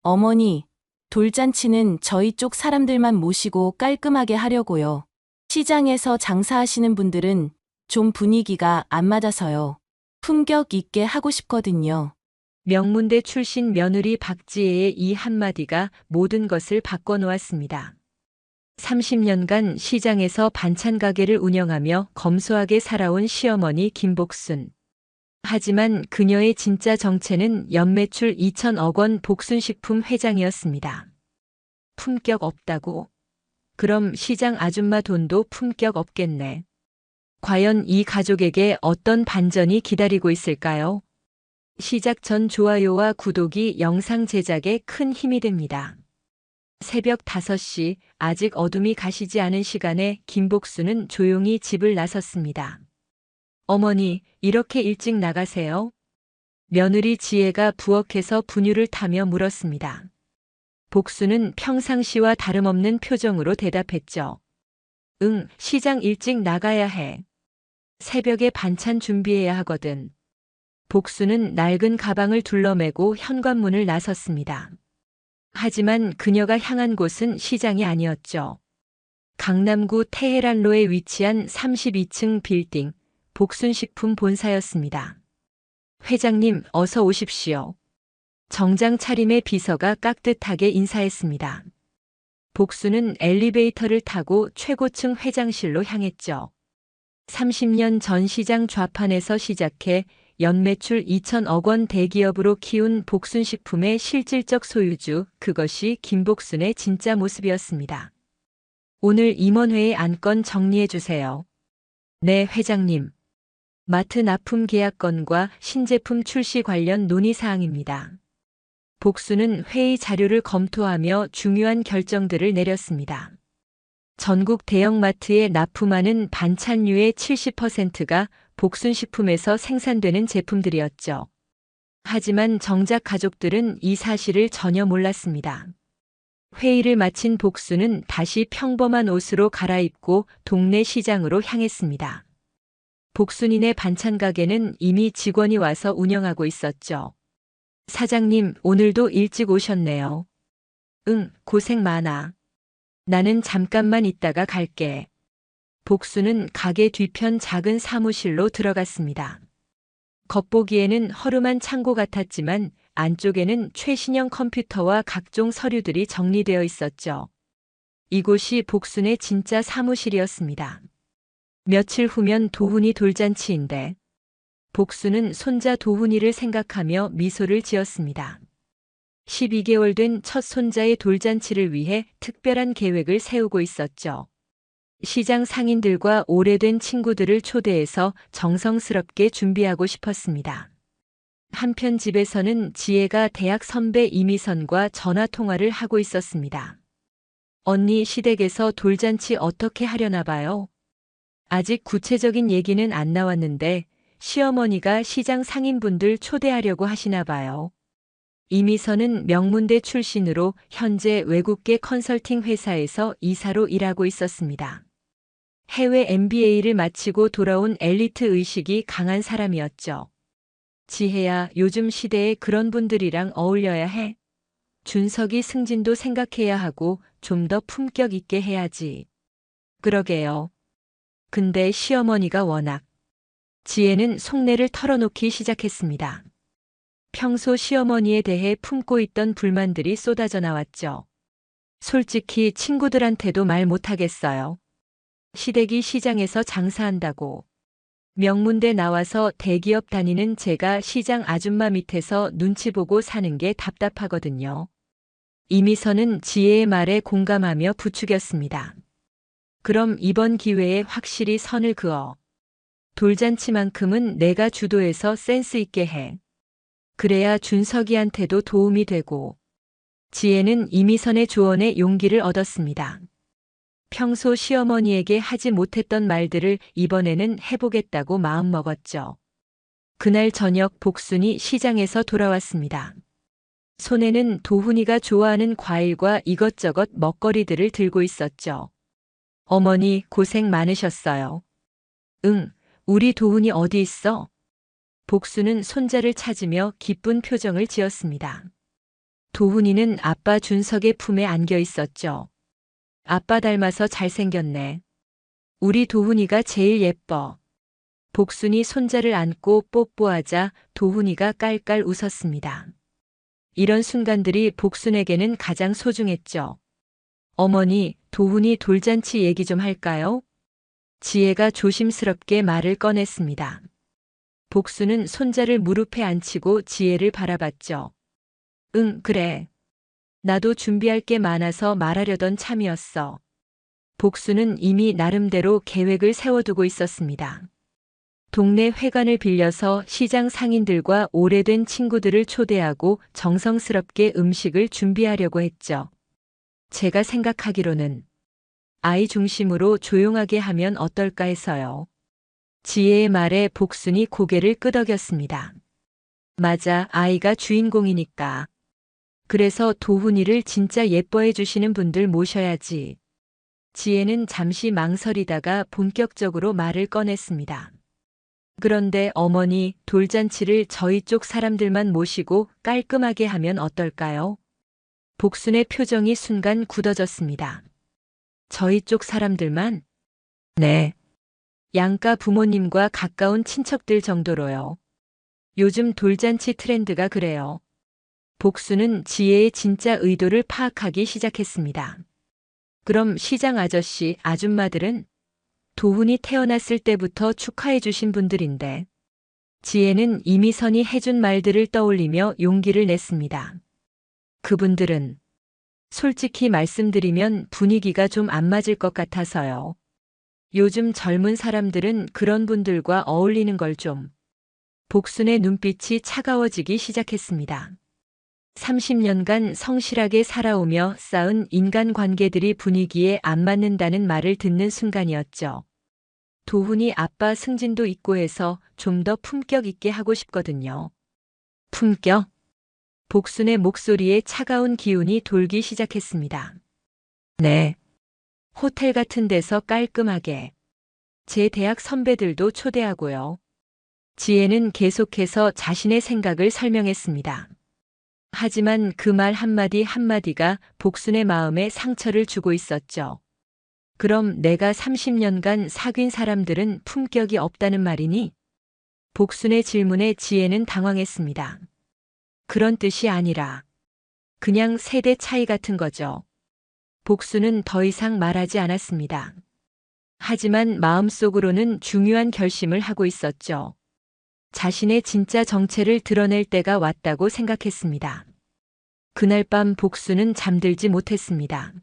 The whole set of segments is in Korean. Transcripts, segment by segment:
어머니, 돌잔치는 저희 쪽 사람들만 모시고 깔끔하게 하려고요. 시장에서 장사하시는 분들은 좀 분위기가 안 맞아서요. 품격 있게 하고 싶거든요. 명문대 출신 며느리 박지혜의 이 한마디가 모든 것을 바꿔놓았습니다. 30년간 시장에서 반찬 가게를 운영하며 검소하게 살아온 시어머니 김복순. 하지만 그녀의 진짜 정체는 연매출 2천억 원 복순식품 회장이었습니다. 품격 없다고? 그럼 시장 아줌마 돈도 품격 없겠네. 과연 이 가족에게 어떤 반전이 기다리고 있을까요? 시작 전 좋아요와 구독이 영상 제작에 큰 힘이 됩니다. 새벽 5시, 아직 어둠이 가시지 않은 시간에 김복순은 조용히 집을 나섰습니다. 어머니, 이렇게 일찍 나가세요? 며느리 지혜가 부엌에서 분유를 타며 물었습니다. 복순은 평상시와 다름없는 표정으로 대답했죠. 응, 시장 일찍 나가야 해. 새벽에 반찬 준비해야 하거든. 복순은 낡은 가방을 둘러매고 현관문을 나섰습니다. 하지만 그녀가 향한 곳은 시장이 아니었죠. 강남구 테헤란로에 위치한 32층 빌딩, 복순식품 본사였습니다. 회장님, 어서 오십시오. 정장 차림의 비서가 깍듯하게 인사했습니다. 복순은 엘리베이터를 타고 최고층 회장실로 향했죠. 30년 전 시장 좌판에서 시작해 연매출 2천억 원 대기업으로 키운 복순식품의 실질적 소유주, 그것이 김복순의 진짜 모습이었습니다. 오늘 임원회의 안건 정리해 주세요. 네, 회장님. 마트 납품 계약건과 신제품 출시 관련 논의사항입니다. 복순은 회의 자료를 검토하며 중요한 결정들을 내렸습니다. 전국 대형마트에 납품하는 반찬류의 70%가 복순식품에서 생산되는 제품들이었죠. 하지만 정작 가족들은 이 사실을 전혀 몰랐습니다. 회의를 마친 복순은 다시 평범한 옷으로 갈아입고 동네 시장으로 향했습니다. 복순이네 반찬 가게는 이미 직원이 와서 운영하고 있었죠. 사장님, 오늘도 일찍 오셨네요. 응, 고생 많아. 나는 잠깐만 있다가 갈게. 복순은 가게 뒤편 작은 사무실로 들어갔습니다. 겉보기에는 허름한 창고 같았지만 안쪽에는 최신형 컴퓨터와 각종 서류들이 정리되어 있었죠. 이곳이 복순의 진짜 사무실이었습니다. 며칠 후면 도훈이 돌잔치인데 복순은 손자 도훈이를 생각하며 미소를 지었습니다. 12개월 된 첫 손자의 돌잔치를 위해 특별한 계획을 세우고 있었죠. 시장 상인들과 오래된 친구들을 초대해서 정성스럽게 준비하고 싶었습니다. 한편 집에서는 지혜가 대학 선배 이미선과 전화 통화를 하고 있었습니다. 언니, 시댁에서 돌잔치 어떻게 하려나 봐요? 아직 구체적인 얘기는 안 나왔는데 시어머니가 시장 상인분들 초대하려고 하시나 봐요. 이미선은 명문대 출신으로 현재 외국계 컨설팅 회사에서 이사로 일하고 있었습니다. 해외 MBA를 마치고 돌아온 엘리트 의식이 강한 사람이었죠. 지혜야, 요즘 시대에 그런 분들이랑 어울려야 해. 준석이 승진도 생각해야 하고 좀 더 품격 있게 해야지. 그러게요. 근데 시어머니가 워낙. 지혜는 속내를 털어놓기 시작했습니다. 평소 시어머니에 대해 품고 있던 불만들이 쏟아져 나왔죠. 솔직히 친구들한테도 말 못하겠어요. 시댁이 시장에서 장사한다고. 명문대 나와서 대기업 다니는 제가 시장 아줌마 밑에서 눈치 보고 사는 게 답답하거든요. 이미선은 지혜의 말에 공감하며 부추겼습니다. 그럼 이번 기회에 확실히 선을 그어. 돌잔치만큼은 내가 주도해서 센스 있게 해. 그래야 준석이한테도 도움이 되고. 지혜는 이미선의 조언에 용기를 얻었습니다. 평소 시어머니에게 하지 못했던 말들을 이번에는 해보겠다고 마음먹었죠. 그날 저녁 복순이 시장에서 돌아왔습니다. 손에는 도훈이가 좋아하는 과일과 이것저것 먹거리들을 들고 있었죠. 어머니, 고생 많으셨어요. 응, 우리 도훈이 어디 있어? 복순은 손자를 찾으며 기쁜 표정을 지었습니다. 도훈이는 아빠 준석의 품에 안겨 있었죠. 아빠 닮아서 잘생겼네. 우리 도훈이가 제일 예뻐. 복순이 손자를 안고 뽀뽀하자 도훈이가 깔깔 웃었습니다. 이런 순간들이 복순에게는 가장 소중했죠. 어머니, 도훈이 돌잔치 얘기 좀 할까요? 지혜가 조심스럽게 말을 꺼냈습니다. 복순은 손자를 무릎에 앉히고 지혜를 바라봤죠. 응, 그래. 나도 준비할 게 많아서 말하려던 참이었어. 복순은 이미 나름대로 계획을 세워두고 있었습니다. 동네 회관을 빌려서 시장 상인들과 오래된 친구들을 초대하고 정성스럽게 음식을 준비하려고 했죠. 제가 생각하기로는 아이 중심으로 조용하게 하면 어떨까 해서요. 지혜의 말에 복순이 고개를 끄덕였습니다. 맞아, 아이가 주인공이니까. 그래서 도훈이를 진짜 예뻐해 주시는 분들 모셔야지. 지혜는 잠시 망설이다가 본격적으로 말을 꺼냈습니다. 그런데 어머니, 돌잔치를 저희 쪽 사람들만 모시고 깔끔하게 하면 어떨까요? 복순의 표정이 순간 굳어졌습니다. 저희 쪽 사람들만? 네. 양가 부모님과 가까운 친척들 정도로요. 요즘 돌잔치 트렌드가 그래요. 복순은 지혜의 진짜 의도를 파악하기 시작했습니다. 그럼 시장 아저씨, 아줌마들은? 도훈이 태어났을 때부터 축하해 주신 분들인데. 지혜는 이미선이 해준 말들을 떠올리며 용기를 냈습니다. 그분들은 솔직히 말씀드리면 분위기가 좀 안 맞을 것 같아서요. 요즘 젊은 사람들은 그런 분들과 어울리는 걸 좀. 복순의 눈빛이 차가워지기 시작했습니다. 30년간 성실하게 살아오며 쌓은 인간관계들이 분위기에 안 맞는다는 말을 듣는 순간이었죠. 도훈이 아빠 승진도 있고 해서 좀 더 품격 있게 하고 싶거든요. 품격? 복순의 목소리에 차가운 기운이 돌기 시작했습니다. 네. 호텔 같은 데서 깔끔하게. 제 대학 선배들도 초대하고요. 지혜는 계속해서 자신의 생각을 설명했습니다. 하지만 그 말 한마디 한마디가 복순의 마음에 상처를 주고 있었죠. 그럼 내가 30년간 사귄 사람들은 품격이 없다는 말이니? 복순의 질문에 지혜는 당황했습니다. 그런 뜻이 아니라 그냥 세대 차이 같은 거죠. 복순은 더 이상 말하지 않았습니다. 하지만 마음속으로는 중요한 결심을 하고 있었죠. 자신의 진짜 정체를 드러낼 때가 왔다고 생각했습니다. 그날 밤 복순은 잠들지 못했습니다.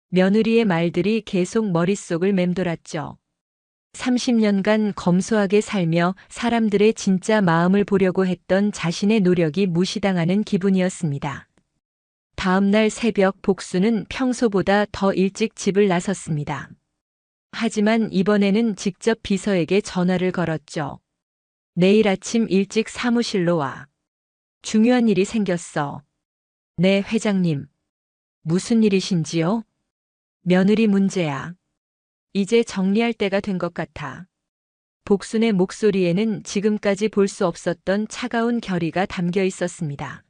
며느리의 말들이 계속 머릿속을 맴돌았죠. 30년간 검소하게 살며 사람들의 진짜 마음을 보려고 했던 자신의 노력이 무시당하는 기분이었습니다. 다음 날 새벽 복순은 평소보다 더 일찍 집을 나섰습니다. 하지만 이번에는 직접 비서에게 전화를 걸었죠. 내일 아침 일찍 사무실로 와. 중요한 일이 생겼어. 네, 회장님. 무슨 일이신지요? 며느리 문제야. 이제 정리할 때가 된 것 같아. 복순의 목소리에는 지금까지 볼 수 없었던 차가운 결의가 담겨 있었습니다.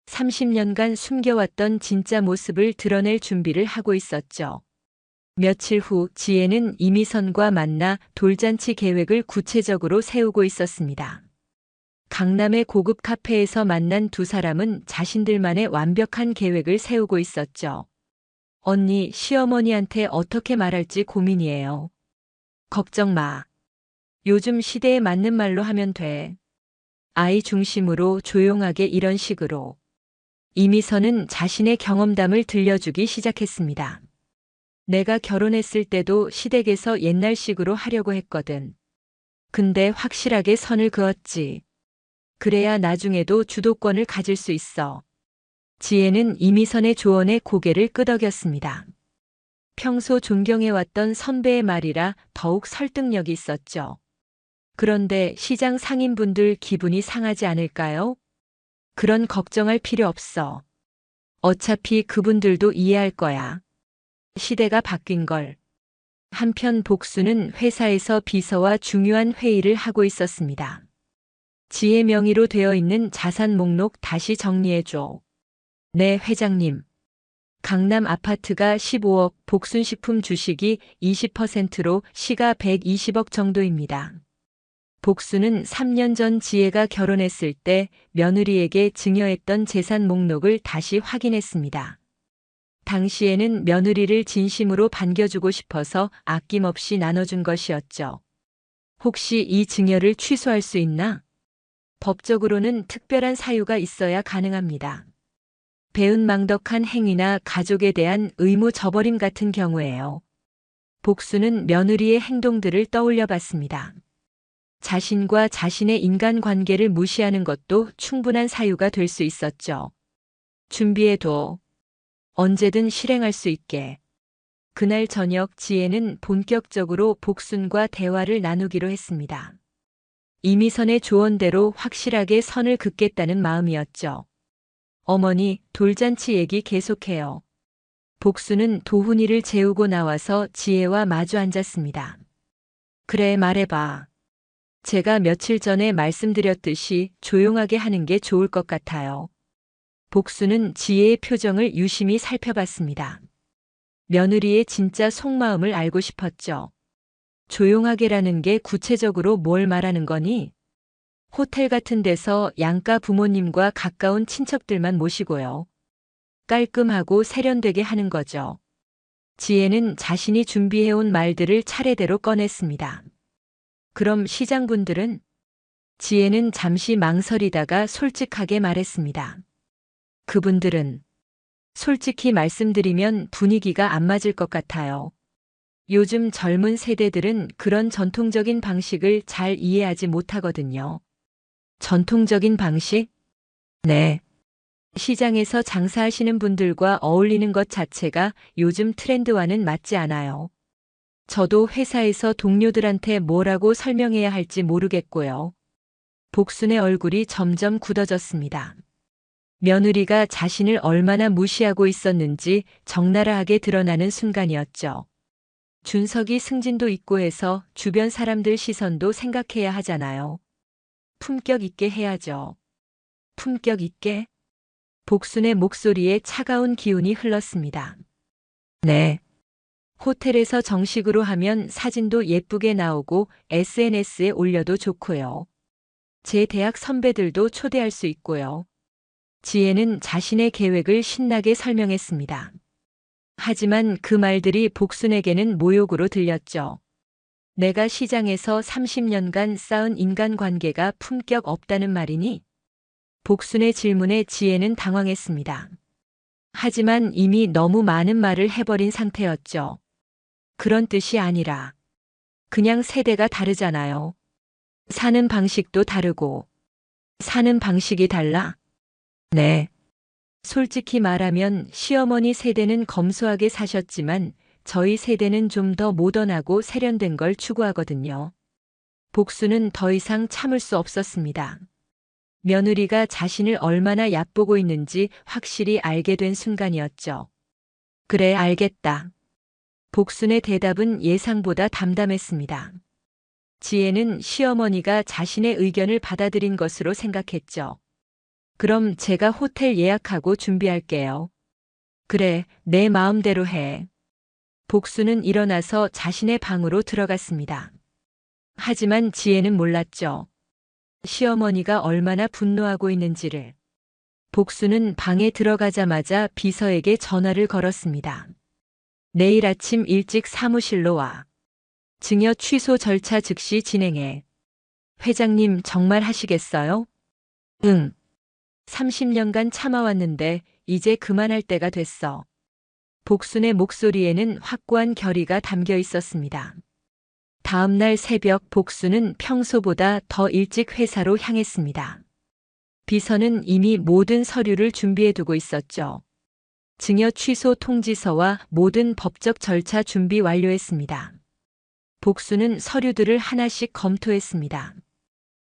30년간 숨겨왔던 진짜 모습을 드러낼 준비를 하고 있었죠. 며칠 후 지혜는 이미선과 만나 돌잔치 계획을 구체적으로 세우고 있었습니다. 강남의 고급 카페에서 만난 두 사람은 자신들만의 완벽한 계획을 세우고 있었죠. 언니, 시어머니한테 어떻게 말할지 고민이에요. 걱정 마. 요즘 시대에 맞는 말로 하면 돼. 아이 중심으로 조용하게 이런 식으로. 이미선은 자신의 경험담을 들려주기 시작했습니다. 내가 결혼했을 때도 시댁에서 옛날식으로 하려고 했거든. 근데 확실하게 선을 그었지. 그래야 나중에도 주도권을 가질 수 있어. 지혜는 이미선의 조언에 고개를 끄덕였습니다. 평소 존경해왔던 선배의 말이라 더욱 설득력이 있었죠. 그런데 시장 상인분들 기분이 상하지 않을까요? 그런 걱정할 필요 없어. 어차피 그분들도 이해할 거야. 시대가 바뀐 걸. 한편 복수는 회사에서 비서와 중요한 회의를 하고 있었습니다. 지혜 명의로 되어 있는 자산 목록 다시 정리해줘. 네, 회장님. 강남 아파트가 15억, 복순식품 주식이 20%로 시가 120억 정도입니다. 복수는 3년 전 지혜가 결혼했을 때 며느리에게 증여했던 재산 목록을 다시 확인했습니다. 당시에는 며느리를 진심으로 반겨주고 싶어서 아낌없이 나눠준 것이었죠. 혹시 이 증여를 취소할 수 있나? 법적으로는 특별한 사유가 있어야 가능합니다. 배은망덕한 행위나 가족에 대한 의무 저버림 같은 경우에요. 복수는 며느리의 행동들을 떠올려 봤습니다. 자신과 자신의 인간관계를 무시하는 것도 충분한 사유가 될 수 있었죠. 준비해둬. 언제든 실행할 수 있게. 그날 저녁 지혜는 본격적으로 복순과 대화를 나누기로 했습니다. 이미선의 조언대로 확실하게 선을 긋겠다는 마음이었죠. 어머니, 돌잔치 얘기 계속해요. 복수는 도훈이를 재우고 나와서 지혜와 마주 앉았습니다. 그래, 말해봐. 제가 며칠 전에 말씀드렸듯이 조용하게 하는 게 좋을 것 같아요. 복수는 지혜의 표정을 유심히 살펴봤습니다. 며느리의 진짜 속마음을 알고 싶었죠. 조용하게라는 게 구체적으로 뭘 말하는 거니? 호텔 같은 데서 양가 부모님과 가까운 친척들만 모시고요. 깔끔하고 세련되게 하는 거죠. 지혜는 자신이 준비해온 말들을 차례대로 꺼냈습니다. 그럼 시장분들은? 지혜는 잠시 망설이다가 솔직하게 말했습니다. 그분들은 솔직히 말씀드리면 분위기가 안 맞을 것 같아요. 요즘 젊은 세대들은 그런 전통적인 방식을 잘 이해하지 못하거든요. 전통적인 방식? 네. 시장에서 장사하시는 분들과 어울리는 것 자체가 요즘 트렌드와는 맞지 않아요. 저도 회사에서 동료들한테 뭐라고 설명해야 할지 모르겠고요. 복순의 얼굴이 점점 굳어졌습니다. 며느리가 자신을 얼마나 무시하고 있었는지 적나라하게 드러나는 순간이었죠. 준석이 승진도 있고 해서 주변 사람들 시선도 생각해야 하잖아요. 품격 있게 해야죠. 품격 있게? 복순의 목소리에 차가운 기운이 흘렀습니다. 네. 호텔에서 정식으로 하면 사진도 예쁘게 나오고 SNS에 올려도 좋고요. 제 대학 선배들도 초대할 수 있고요. 지혜는 자신의 계획을 신나게 설명했습니다. 하지만 그 말들이 복순에게는 모욕으로 들렸죠. 내가 시장에서 30년간 쌓은 인간관계가 품격 없다는 말이니? 복순의 질문에 지혜는 당황했습니다. 하지만 이미 너무 많은 말을 해버린 상태였죠. 그런 뜻이 아니라 그냥 세대가 다르잖아요. 사는 방식도 다르고 사는 방식이 달라? 네. 솔직히 말하면 시어머니 세대는 검소하게 사셨지만 저희 세대는 좀 더 모던하고 세련된 걸 추구하거든요. 복수는 더 이상 참을 수 없었습니다. 며느리가 자신을 얼마나 얕보고 있는지 확실히 알게 된 순간이었죠. 그래, 알겠다. 복순의 대답은 예상보다 담담했습니다. 지혜는 시어머니가 자신의 의견을 받아들인 것으로 생각했죠. 그럼 제가 호텔 예약하고 준비할게요. 그래, 내 마음대로 해. 복수는 일어나서 자신의 방으로 들어갔습니다. 하지만 지혜는 몰랐죠. 시어머니가 얼마나 분노하고 있는지를. 복수는 방에 들어가자마자 비서에게 전화를 걸었습니다. 내일 아침 일찍 사무실로 와. 증여 취소 절차 즉시 진행해. 회장님 정말 하시겠어요? 응. 30년간 참아왔는데 이제 그만할 때가 됐어. 복순의 목소리에는 확고한 결의가 담겨 있었습니다. 다음 날 새벽 복순은 평소보다 더 일찍 회사로 향했습니다. 비서는 이미 모든 서류를 준비해 두고 있었죠. 증여 취소 통지서와 모든 법적 절차 준비 완료했습니다. 복수는 서류들을 하나씩 검토했습니다.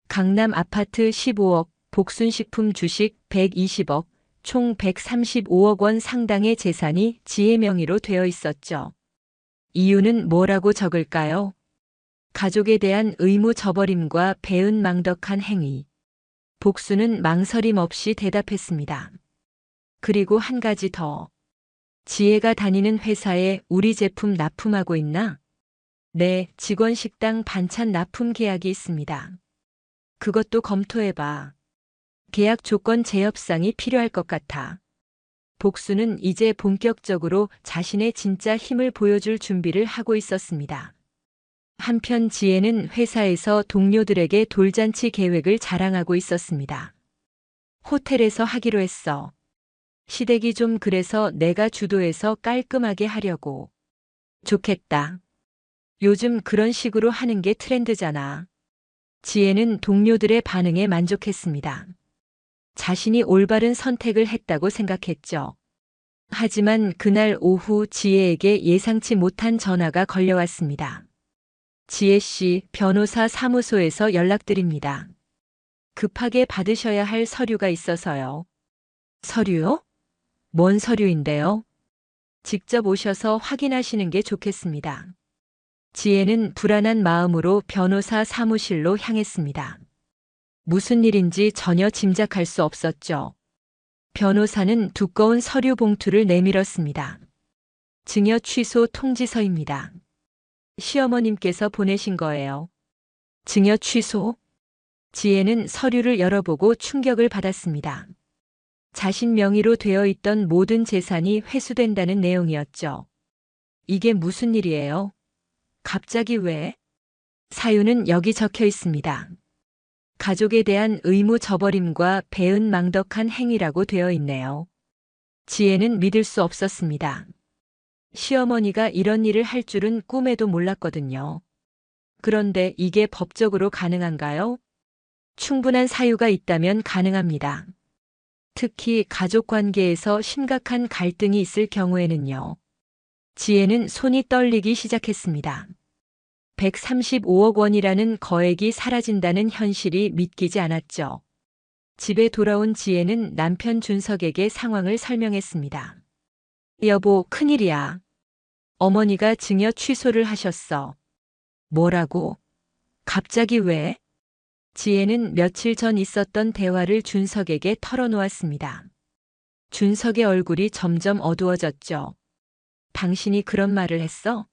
강남 아파트 15억, 복순식품 주식 120억, 총 135억 원 상당의 재산이 지혜 명의로 되어 있었죠. 이유는 뭐라고 적을까요? 가족에 대한 의무 저버림과 배은망덕한 행위. 복수는 망설임 없이 대답했습니다. 그리고 한 가지 더. 지혜가 다니는 회사에 우리 제품 납품하고 있나? 네, 직원 식당 반찬 납품 계약이 있습니다. 그것도 검토해봐. 계약 조건 재협상이 필요할 것 같아. 복수는 이제 본격적으로 자신의 진짜 힘을 보여줄 준비를 하고 있었습니다. 한편 지혜는 회사에서 동료들에게 돌잔치 계획을 자랑하고 있었습니다. 호텔에서 하기로 했어. 시댁이 좀 그래서 내가 주도해서 깔끔하게 하려고. 좋겠다. 요즘 그런 식으로 하는 게 트렌드잖아. 지혜는 동료들의 반응에 만족했습니다. 자신이 올바른 선택을 했다고 생각했죠. 하지만 그날 오후 지혜에게 예상치 못한 전화가 걸려왔습니다. 지혜 씨, 변호사 사무소에서 연락드립니다. 급하게 받으셔야 할 서류가 있어서요. 서류요? 뭔 서류인데요? 직접 오셔서 확인하시는 게 좋겠습니다. 지혜는 불안한 마음으로 변호사 사무실로 향했습니다. 무슨 일인지 전혀 짐작할 수 없었죠. 변호사는 두꺼운 서류 봉투를 내밀었습니다. 증여 취소 통지서입니다. 시어머님께서 보내신 거예요. 증여 취소? 지혜는 서류를 열어보고 충격을 받았습니다. 자신 명의로 되어 있던 모든 재산이 회수된다는 내용이었죠. 이게 무슨 일이에요? 갑자기 왜? 사유는 여기 적혀 있습니다. 가족에 대한 의무 저버림과 배은망덕한 행위라고 되어 있네요. 지혜는 믿을 수 없었습니다. 시어머니가 이런 일을 할 줄은 꿈에도 몰랐거든요. 그런데 이게 법적으로 가능한가요? 충분한 사유가 있다면 가능합니다. 특히 가족 관계에서 심각한 갈등이 있을 경우에는요. 지혜는 손이 떨리기 시작했습니다. 135억 원이라는 거액이 사라진다는 현실이 믿기지 않았죠. 집에 돌아온 지혜는 남편 준석에게 상황을 설명했습니다. 여보, 큰일이야. 어머니가 증여 취소를 하셨어. 뭐라고? 갑자기 왜? 지혜는 며칠 전 있었던 대화를 준석에게 털어놓았습니다. 준석의 얼굴이 점점 어두워졌죠. 당신이 그런 말을 했어?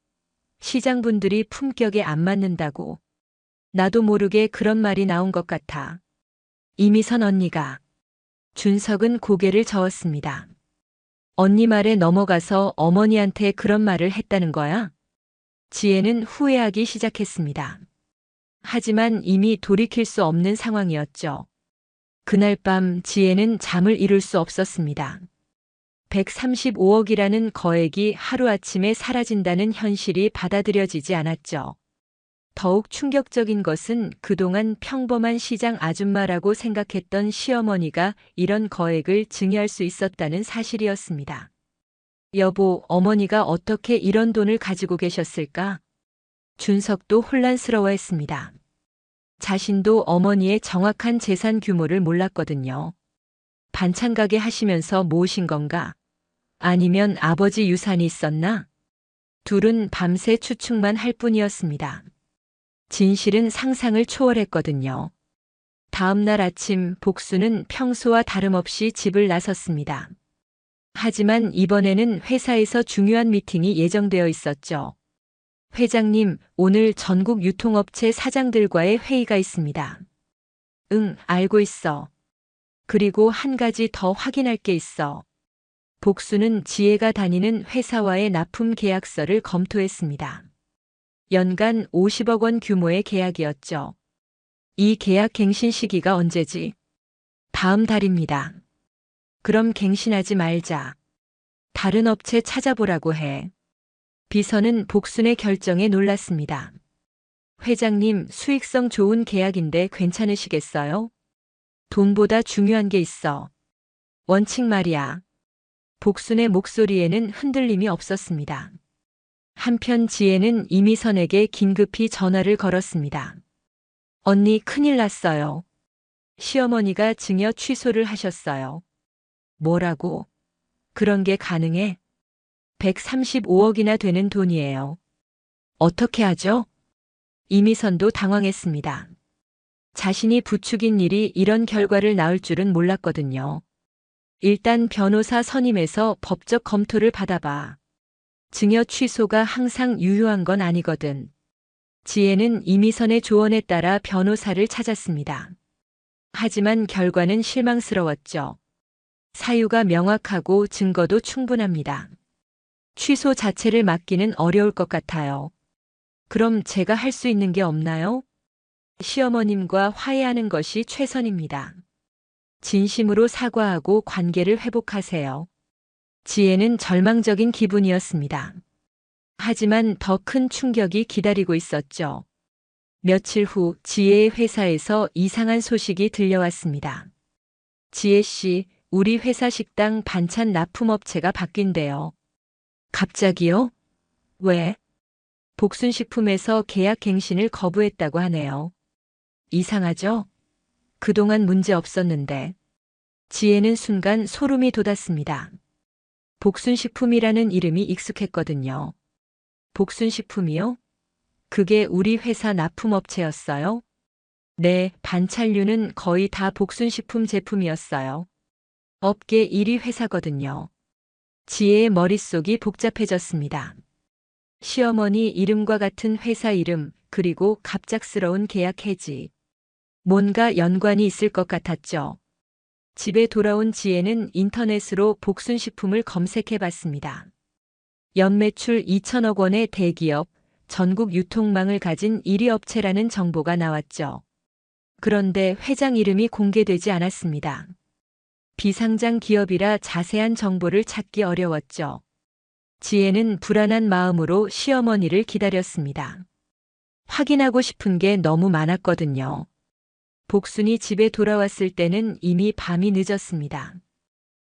시장분들이 품격에 안 맞는다고. 나도 모르게 그런 말이 나온 것 같아. 이미선 언니가. 준석은 고개를 저었습니다. 언니 말에 넘어가서 어머니한테 그런 말을 했다는 거야? 지혜는 후회하기 시작했습니다. 하지만 이미 돌이킬 수 없는 상황이었죠. 그날 밤 지혜는 잠을 이룰 수 없었습니다. 135억이라는 거액이 하루아침에 사라진다는 현실이 받아들여지지 않았죠. 더욱 충격적인 것은 그동안 평범한 시장 아줌마라고 생각했던 시어머니가 이런 거액을 증여할 수 있었다는 사실이었습니다. 여보, 어머니가 어떻게 이런 돈을 가지고 계셨을까? 준석도 혼란스러워했습니다. 자신도 어머니의 정확한 재산 규모를 몰랐거든요. 반찬 가게 하시면서 모으신 건가? 아니면 아버지 유산이 있었나? 둘은 밤새 추측만 할 뿐이었습니다. 진실은 상상을 초월했거든요. 다음 날 아침 복수는 평소와 다름없이 집을 나섰습니다. 하지만 이번에는 회사에서 중요한 미팅이 예정되어 있었죠. 회장님, 오늘 전국 유통업체 사장들과의 회의가 있습니다. 응, 알고 있어. 그리고 한 가지 더 확인할 게 있어. 복수는 지혜가 다니는 회사와의 납품 계약서를 검토했습니다. 연간 50억 원 규모의 계약이었죠. 이 계약 갱신 시기가 언제지? 다음 달입니다. 그럼 갱신하지 말자. 다른 업체 찾아보라고 해. 비서는 복순의 결정에 놀랐습니다. 회장님, 수익성 좋은 계약인데 괜찮으시겠어요? 돈보다 중요한 게 있어. 원칙 말이야. 복순의 목소리에는 흔들림이 없었습니다. 한편 지혜는 이미선에게 긴급히 전화를 걸었습니다. 언니, 큰일 났어요. 시어머니가 증여 취소를 하셨어요. 뭐라고? 그런 게 가능해? 135억이나 되는 돈이에요. 어떻게 하죠? 이미선도 당황했습니다. 자신이 부추긴 일이 이런 결과를 낳을 줄은 몰랐거든요. 일단 변호사 선임해서 법적 검토를 받아봐. 증여 취소가 항상 유효한 건 아니거든. 지혜는 이미선의 조언에 따라 변호사를 찾았습니다. 하지만 결과는 실망스러웠죠. 사유가 명확하고 증거도 충분합니다. 취소 자체를 막기는 어려울 것 같아요. 그럼 제가 할 수 있는 게 없나요? 시어머님과 화해하는 것이 최선입니다. 진심으로 사과하고 관계를 회복하세요. 지혜는 절망적인 기분이었습니다. 하지만 더 큰 충격이 기다리고 있었죠. 며칠 후 지혜의 회사에서 이상한 소식이 들려왔습니다. 지혜 씨, 우리 회사 식당 반찬 납품업체가 바뀐대요. 갑자기요? 왜? 복순식품에서 계약 갱신을 거부했다고 하네요. 이상하죠? 그동안 문제 없었는데. 지혜는 순간 소름이 돋았습니다. 복순식품이라는 이름이 익숙했거든요. 복순식품이요? 그게 우리 회사 납품업체였어요? 네, 반찬류는 거의 다 복순식품 제품이었어요. 업계 1위 회사거든요. 지혜의 머릿속이 복잡해졌습니다. 시어머니 이름과 같은 회사 이름, 그리고 갑작스러운 계약 해지. 뭔가 연관이 있을 것 같았죠. 집에 돌아온 지혜는 인터넷으로 복순식품을 검색해 봤습니다. 연매출 2천억 원의 대기업, 전국 유통망을 가진 1위 업체라는 정보가 나왔죠. 그런데 회장 이름이 공개되지 않았습니다. 비상장 기업이라 자세한 정보를 찾기 어려웠죠. 지혜는 불안한 마음으로 시어머니를 기다렸습니다. 확인하고 싶은 게 너무 많았거든요. 복순이 집에 돌아왔을 때는 이미 밤이 늦었습니다.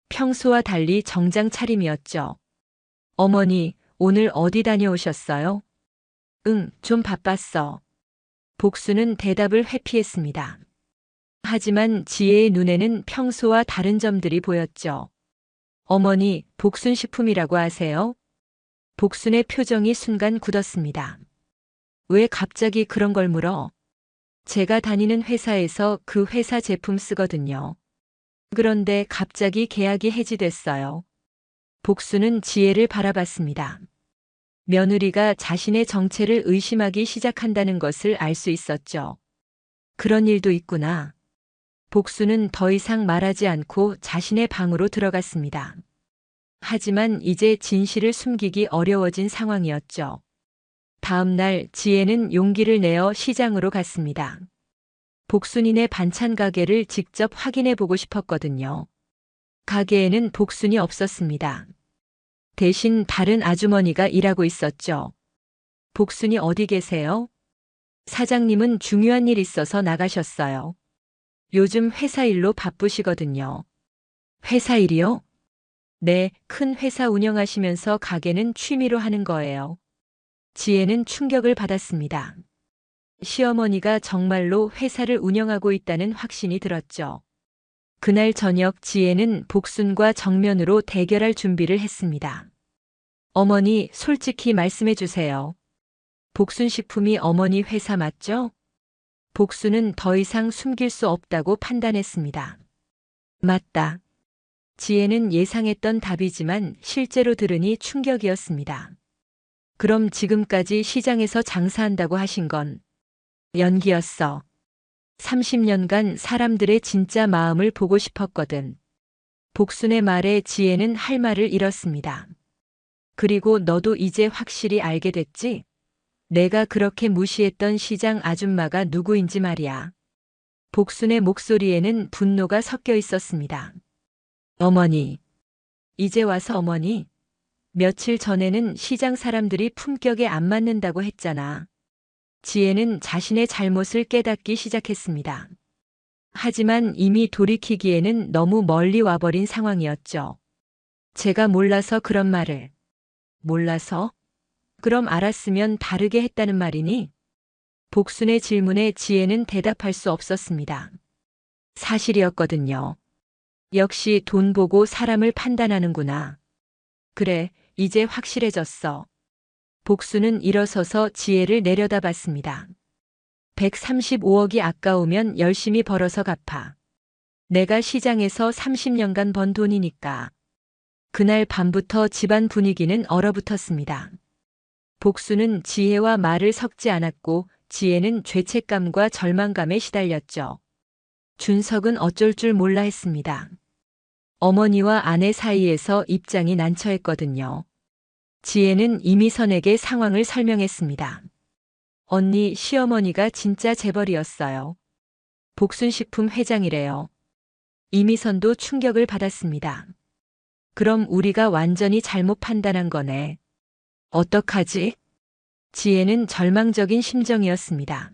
평소와 달리 정장 차림이었죠. 어머니, 오늘 어디 다녀오셨어요? 응, 좀 바빴어. 복순은 대답을 회피했습니다. 하지만 지혜의 눈에는 평소와 다른 점들이 보였죠. 어머니, 복순식품이라고 하세요? 복순의 표정이 순간 굳었습니다. 왜 갑자기 그런 걸 물어? 제가 다니는 회사에서 그 회사 제품 쓰거든요. 그런데 갑자기 계약이 해지됐어요. 복순은 지혜를 바라봤습니다. 며느리가 자신의 정체를 의심하기 시작한다는 것을 알 수 있었죠. 그런 일도 있구나. 복순은 더 이상 말하지 않고 자신의 방으로 들어갔습니다. 하지만 이제 진실을 숨기기 어려워진 상황이었죠. 다음 날 지혜는 용기를 내어 시장으로 갔습니다. 복순이네 반찬 가게를 직접 확인해 보고 싶었거든요. 가게에는 복순이 없었습니다. 대신 다른 아주머니가 일하고 있었죠. 복순이 어디 계세요? 사장님은 중요한 일 있어서 나가셨어요. 요즘 회사 일로 바쁘시거든요. 회사 일이요? 네, 큰 회사 운영하시면서 가게는 취미로 하는 거예요. 지혜는 충격을 받았습니다. 시어머니가 정말로 회사를 운영하고 있다는 확신이 들었죠. 그날 저녁 지혜는 복순과 정면으로 대결할 준비를 했습니다. 어머니, 솔직히 말씀해 주세요. 복순식품이 어머니 회사 맞죠? 복순은 더 이상 숨길 수 없다고 판단했습니다. 맞다. 지혜는 예상했던 답이지만 실제로 들으니 충격이었습니다. 그럼 지금까지 시장에서 장사한다고 하신 건 연기였어. 30년간 사람들의 진짜 마음을 보고 싶었거든. 복순의 말에 지혜는 할 말을 잃었습니다. 그리고 너도 이제 확실히 알게 됐지? 내가 그렇게 무시했던 시장 아줌마가 누구인지 말이야. 복순의 목소리에는 분노가 섞여 있었습니다. 어머니. 이제 와서 어머니. 며칠 전에는 시장 사람들이 품격에 안 맞는다고 했잖아. 지혜는 자신의 잘못을 깨닫기 시작했습니다. 하지만 이미 돌이키기에는 너무 멀리 와버린 상황이었죠. 제가 몰라서 그런 말을. 몰라서? 그럼 알았으면 다르게 했다는 말이니? 복순의 질문에 지혜는 대답할 수 없었습니다. 사실이었거든요. 역시 돈 보고 사람을 판단하는구나. 그래, 이제 확실해졌어. 복순은 일어서서 지혜를 내려다봤습니다. 135억이 아까우면 열심히 벌어서 갚아. 내가 시장에서 30년간 번 돈이니까. 그날 밤부터 집안 분위기는 얼어붙었습니다. 복수는 지혜와 말을 섞지 않았고 지혜는 죄책감과 절망감에 시달렸죠. 준석은 어쩔 줄 몰라 했습니다. 어머니와 아내 사이에서 입장이 난처했거든요. 지혜는 이미선에게 상황을 설명했습니다. 언니, 시어머니가 진짜 재벌이었어요. 복순식품 회장이래요. 이미선도 충격을 받았습니다. 그럼 우리가 완전히 잘못 판단한 거네. 어떡하지? 지혜는 절망적인 심정이었습니다.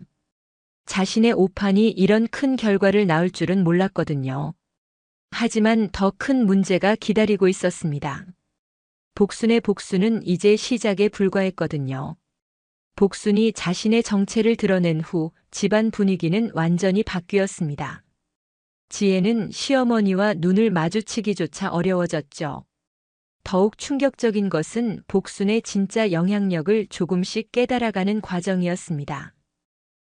자신의 오판이 이런 큰 결과를 낳을 줄은 몰랐거든요. 하지만 더 큰 문제가 기다리고 있었습니다. 복순의 복수는 이제 시작에 불과했거든요. 복순이 자신의 정체를 드러낸 후 집안 분위기는 완전히 바뀌었습니다. 지혜는 시어머니와 눈을 마주치기조차 어려워졌죠. 더욱 충격적인 것은 복순의 진짜 영향력을 조금씩 깨달아가는 과정이었습니다.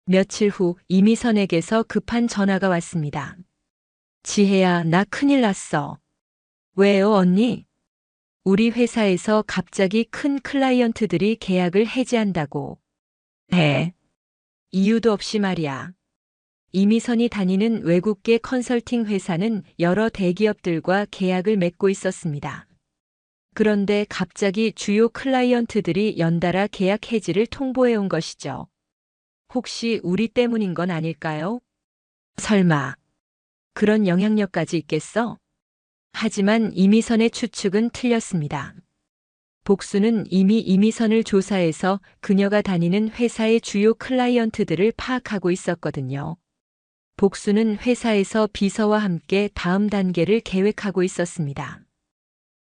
며칠 후 이미선에게서 급한 전화가 왔습니다. 지혜야, 나 큰일 났어. 왜요, 언니? 우리 회사에서 갑자기 큰 클라이언트들이 계약을 해지한다고. 네. 이유도 없이 말이야. 이미선이 다니는 외국계 컨설팅 회사는 여러 대기업들과 계약을 맺고 있었습니다. 그런데 갑자기 주요 클라이언트들이 연달아 계약 해지를 통보해 온 것이죠. 혹시 우리 때문인 건 아닐까요? 설마 그런 영향력까지 있겠어? 하지만 이미선의 추측은 틀렸습니다. 복수는 이미 이미선을 조사해서 그녀가 다니는 회사의 주요 클라이언트들을 파악하고 있었거든요. 복수는 회사에서 비서와 함께 다음 단계를 계획하고 있었습니다.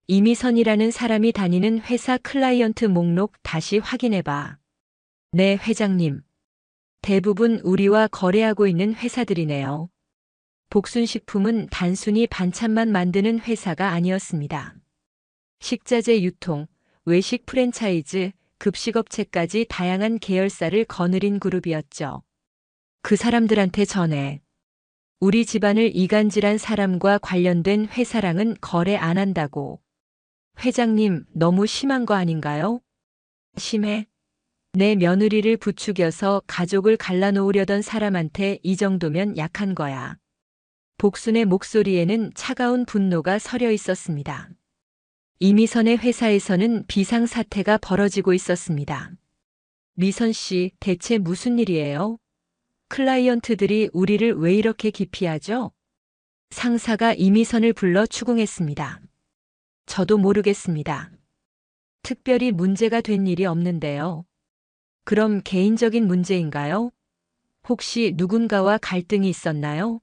이미선이라는 사람이 다니는 회사 클라이언트 목록 다시 확인해봐. 네, 회장님. 대부분 우리와 거래하고 있는 회사들이네요. 복순식품은 단순히 반찬만 만드는 회사가 아니었습니다. 식자재 유통, 외식 프랜차이즈, 급식업체까지 다양한 계열사를 거느린 그룹이었죠. 그 사람들한테 전해. 우리 집안을 이간질한 사람과 관련된 회사랑은 거래 안 한다고. 회장님, 너무 심한 거 아닌가요? 심해? 내 며느리를 부추겨서 가족을 갈라놓으려던 사람한테 이 정도면 약한 거야. 복순의 목소리에는 차가운 분노가 서려 있었습니다. 이미선의 회사에서는 비상사태가 벌어지고 있었습니다. 미선 씨, 대체 무슨 일이에요? 클라이언트들이 우리를 왜 이렇게 기피하죠? 상사가 이미선을 불러 추궁했습니다. 저도 모르겠습니다. 특별히 문제가 된 일이 없는데요. 그럼 개인적인 문제인가요? 혹시 누군가와 갈등이 있었나요?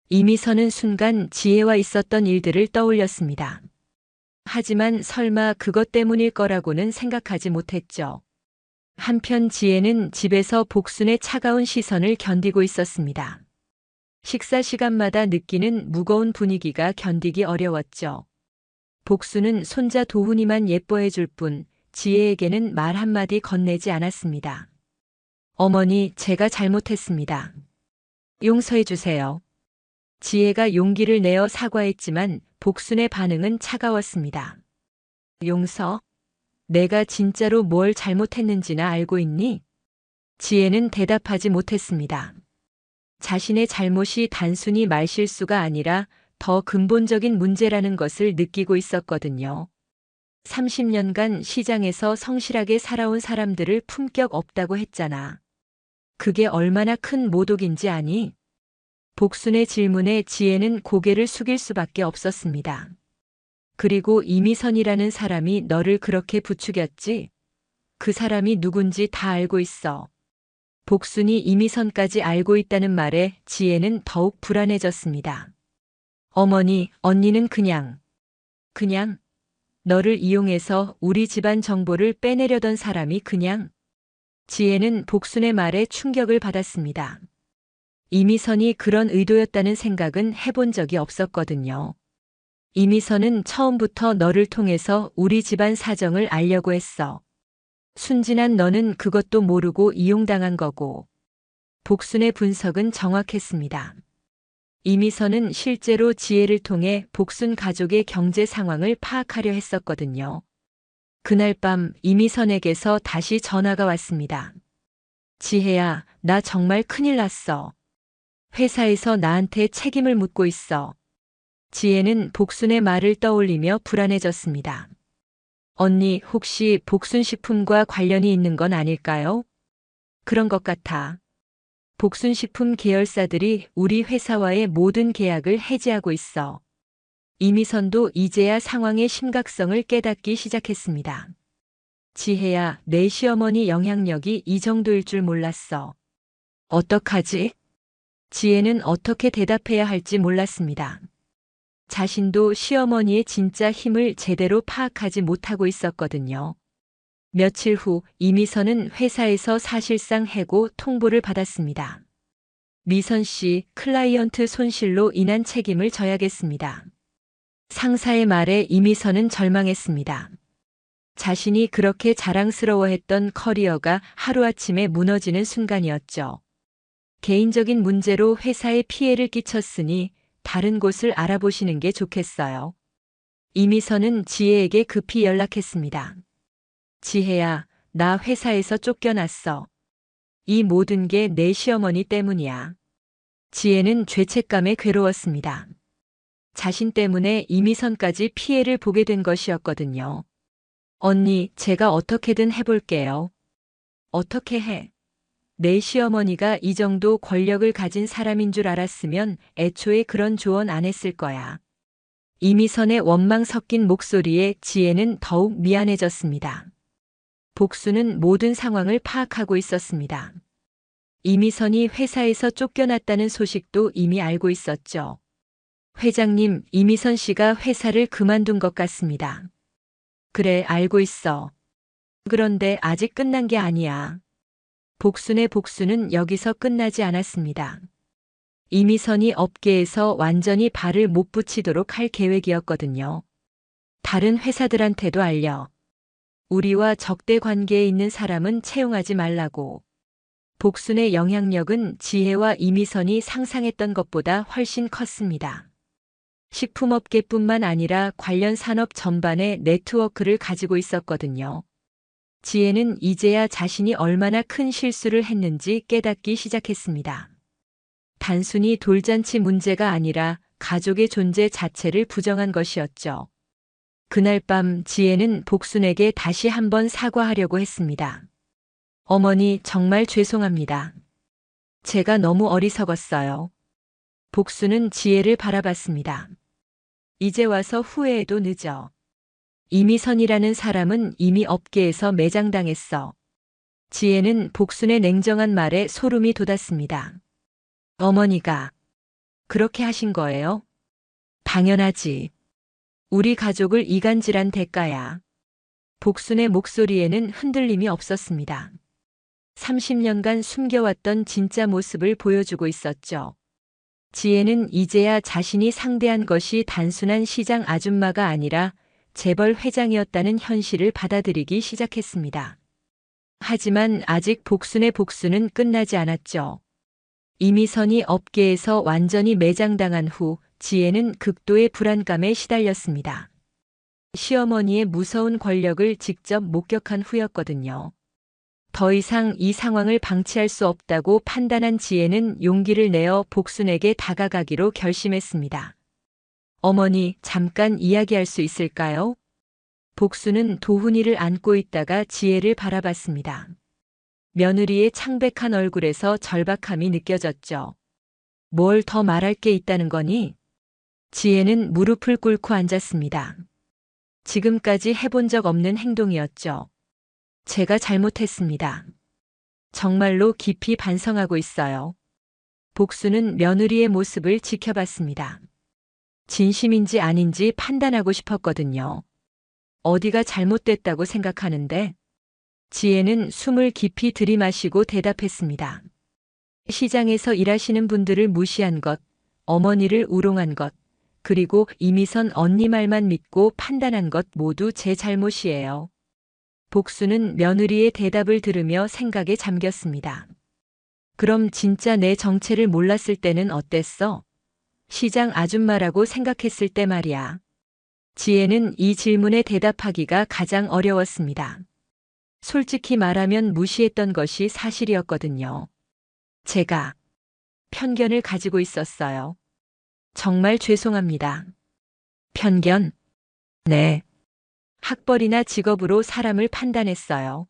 이미선은 순간 지혜와 있었던 일들을 떠올렸습니다. 하지만 설마 그것 때문일 거라고는 생각하지 못했죠. 한편 지혜는 집에서 복순의 차가운 시선을 견디고 있었습니다. 식사 시간마다 느끼는 무거운 분위기가 견디기 어려웠죠. 복순은 손자 도훈이만 예뻐해 줄 뿐 지혜에게는 말 한마디 건네지 않았습니다. 어머니, 제가 잘못했습니다. 용서해 주세요. 지혜가 용기를 내어 사과했지만 복순의 반응은 차가웠습니다. 용서? 내가 진짜로 뭘 잘못했는지나 알고 있니? 지혜는 대답하지 못했습니다. 자신의 잘못이 단순히 말실수가 아니라 더 근본적인 문제라는 것을 느끼고 있었거든요. 30년간 시장에서 성실하게 살아온 사람들을 품격 없다고 했잖아. 그게 얼마나 큰 모독인지 아니? 복순의 질문에 지혜는 고개를 숙일 수밖에 없었습니다. 그리고 이미선이라는 사람이 너를 그렇게 부추겼지? 그 사람이 누군지 다 알고 있어. 복순이 이미선까지 알고 있다는 말에 지혜는 더욱 불안해졌습니다. 어머니, 언니는 그냥 너를 이용해서 우리 집안 정보를 빼내려던 사람이 그냥. 지혜는 복순의 말에 충격을 받았습니다. 이미선이 그런 의도였다는 생각은 해본 적이 없었거든요. 이미선은 처음부터 너를 통해서 우리 집안 사정을 알려고 했어. 순진한 너는 그것도 모르고 이용당한 거고. 복순의 분석은 정확했습니다. 이미선은 실제로 지혜를 통해 복순 가족의 경제 상황을 파악하려 했었거든요. 그날 밤 이미선에게서 다시 전화가 왔습니다. 지혜야, 나 정말 큰일 났어. 회사에서 나한테 책임을 묻고 있어. 지혜는 복순의 말을 떠올리며 불안해졌습니다. 언니, 혹시 복순식품과 관련이 있는 건 아닐까요? 그런 것 같아. 복순식품 계열사들이 우리 회사와의 모든 계약을 해지하고 있어. 이미선도 이제야 상황의 심각성을 깨닫기 시작했습니다. 지혜야, 내 시어머니 영향력이 이 정도일 줄 몰랐어. 어떡하지? 지혜는 어떻게 대답해야 할지 몰랐습니다. 자신도 시어머니의 진짜 힘을 제대로 파악하지 못하고 있었거든요. 며칠 후 이미선은 회사에서 사실상 해고 통보를 받았습니다. 미선 씨, 클라이언트 손실로 인한 책임을 져야겠습니다. 상사의 말에 이미선은 절망했습니다. 자신이 그렇게 자랑스러워했던 커리어가 하루아침에 무너지는 순간이었죠. 개인적인 문제로 회사에 피해를 끼쳤으니 다른 곳을 알아보시는 게 좋겠어요. 이미선은 지혜에게 급히 연락했습니다. 지혜야, 나 회사에서 쫓겨났어. 이 모든 게 내 시어머니 때문이야. 지혜는 죄책감에 괴로웠습니다. 자신 때문에 이미선까지 피해를 보게 된 것이었거든요. 언니, 제가 어떻게든 해볼게요. 어떻게 해? 내 시어머니가 이 정도 권력을 가진 사람인 줄 알았으면 애초에 그런 조언 안 했을 거야. 이미선의 원망 섞인 목소리에 지혜는 더욱 미안해졌습니다. 복수는 모든 상황을 파악하고 있었습니다. 이미선이 회사에서 쫓겨났다는 소식도 이미 알고 있었죠. 회장님, 이미선 씨가 회사를 그만둔 것 같습니다. 그래, 알고 있어. 그런데 아직 끝난 게 아니야. 복순의 복수는 여기서 끝나지 않았습니다. 이미선이 업계에서 완전히 발을 못 붙이도록 할 계획이었거든요. 다른 회사들한테도 알려. 우리와 적대 관계에 있는 사람은 채용하지 말라고. 복순의 영향력은 지혜와 이미선이 상상했던 것보다 훨씬 컸습니다. 식품업계뿐만 아니라 관련 산업 전반의 네트워크를 가지고 있었거든요. 지혜는 이제야 자신이 얼마나 큰 실수를 했는지 깨닫기 시작했습니다. 단순히 돌잔치 문제가 아니라 가족의 존재 자체를 부정한 것이었죠. 그날 밤 지혜는 복순에게 다시 한번 사과하려고 했습니다. 어머니, 정말 죄송합니다. 제가 너무 어리석었어요. 복순은 지혜를 바라봤습니다. 이제 와서 후회해도 늦어. 이미선이라는 사람은 이미 업계에서 매장당했어. 지혜는 복순의 냉정한 말에 소름이 돋았습니다. 어머니가 그렇게 하신 거예요? 당연하지. 우리 가족을 이간질한 대가야. 복순의 목소리에는 흔들림이 없었습니다. 30년간 숨겨왔던 진짜 모습을 보여주고 있었죠. 지혜는 이제야 자신이 상대한 것이 단순한 시장 아줌마가 아니라 재벌 회장이었다는 현실을 받아들이기 시작했습니다. 하지만 아직 복순의 복수는 끝나지 않았죠. 이미선이 업계에서 완전히 매장당한 후 지혜는 극도의 불안감에 시달렸습니다. 시어머니의 무서운 권력을 직접 목격한 후였거든요. 더 이상 이 상황을 방치할 수 없다고 판단한 지혜는 용기를 내어 복순에게 다가가기로 결심했습니다. 어머니, 잠깐 이야기할 수 있을까요? 복순은 도훈이를 안고 있다가 지혜를 바라봤습니다. 며느리의 창백한 얼굴에서 절박함이 느껴졌죠. 뭘 더 말할 게 있다는 거니? 지혜는 무릎을 꿇고 앉았습니다. 지금까지 해본 적 없는 행동이었죠. 제가 잘못했습니다. 정말로 깊이 반성하고 있어요. 복수는 며느리의 모습을 지켜봤습니다. 진심인지 아닌지 판단하고 싶었거든요. 어디가 잘못됐다고 생각하는데? 지혜는 숨을 깊이 들이마시고 대답했습니다. 시장에서 일하시는 분들을 무시한 것, 어머니를 우롱한 것, 그리고 이미선 언니 말만 믿고 판단한 것 모두 제 잘못이에요. 복수는 며느리의 대답을 들으며 생각에 잠겼습니다. 그럼 진짜 내 정체를 몰랐을 때는 어땠어? 시장 아줌마라고 생각했을 때 말이야. 지혜는 이 질문에 대답하기가 가장 어려웠습니다. 솔직히 말하면 무시했던 것이 사실이었거든요. 제가 편견을 가지고 있었어요. 정말 죄송합니다. 편견? 네. 학벌이나 직업으로 사람을 판단했어요.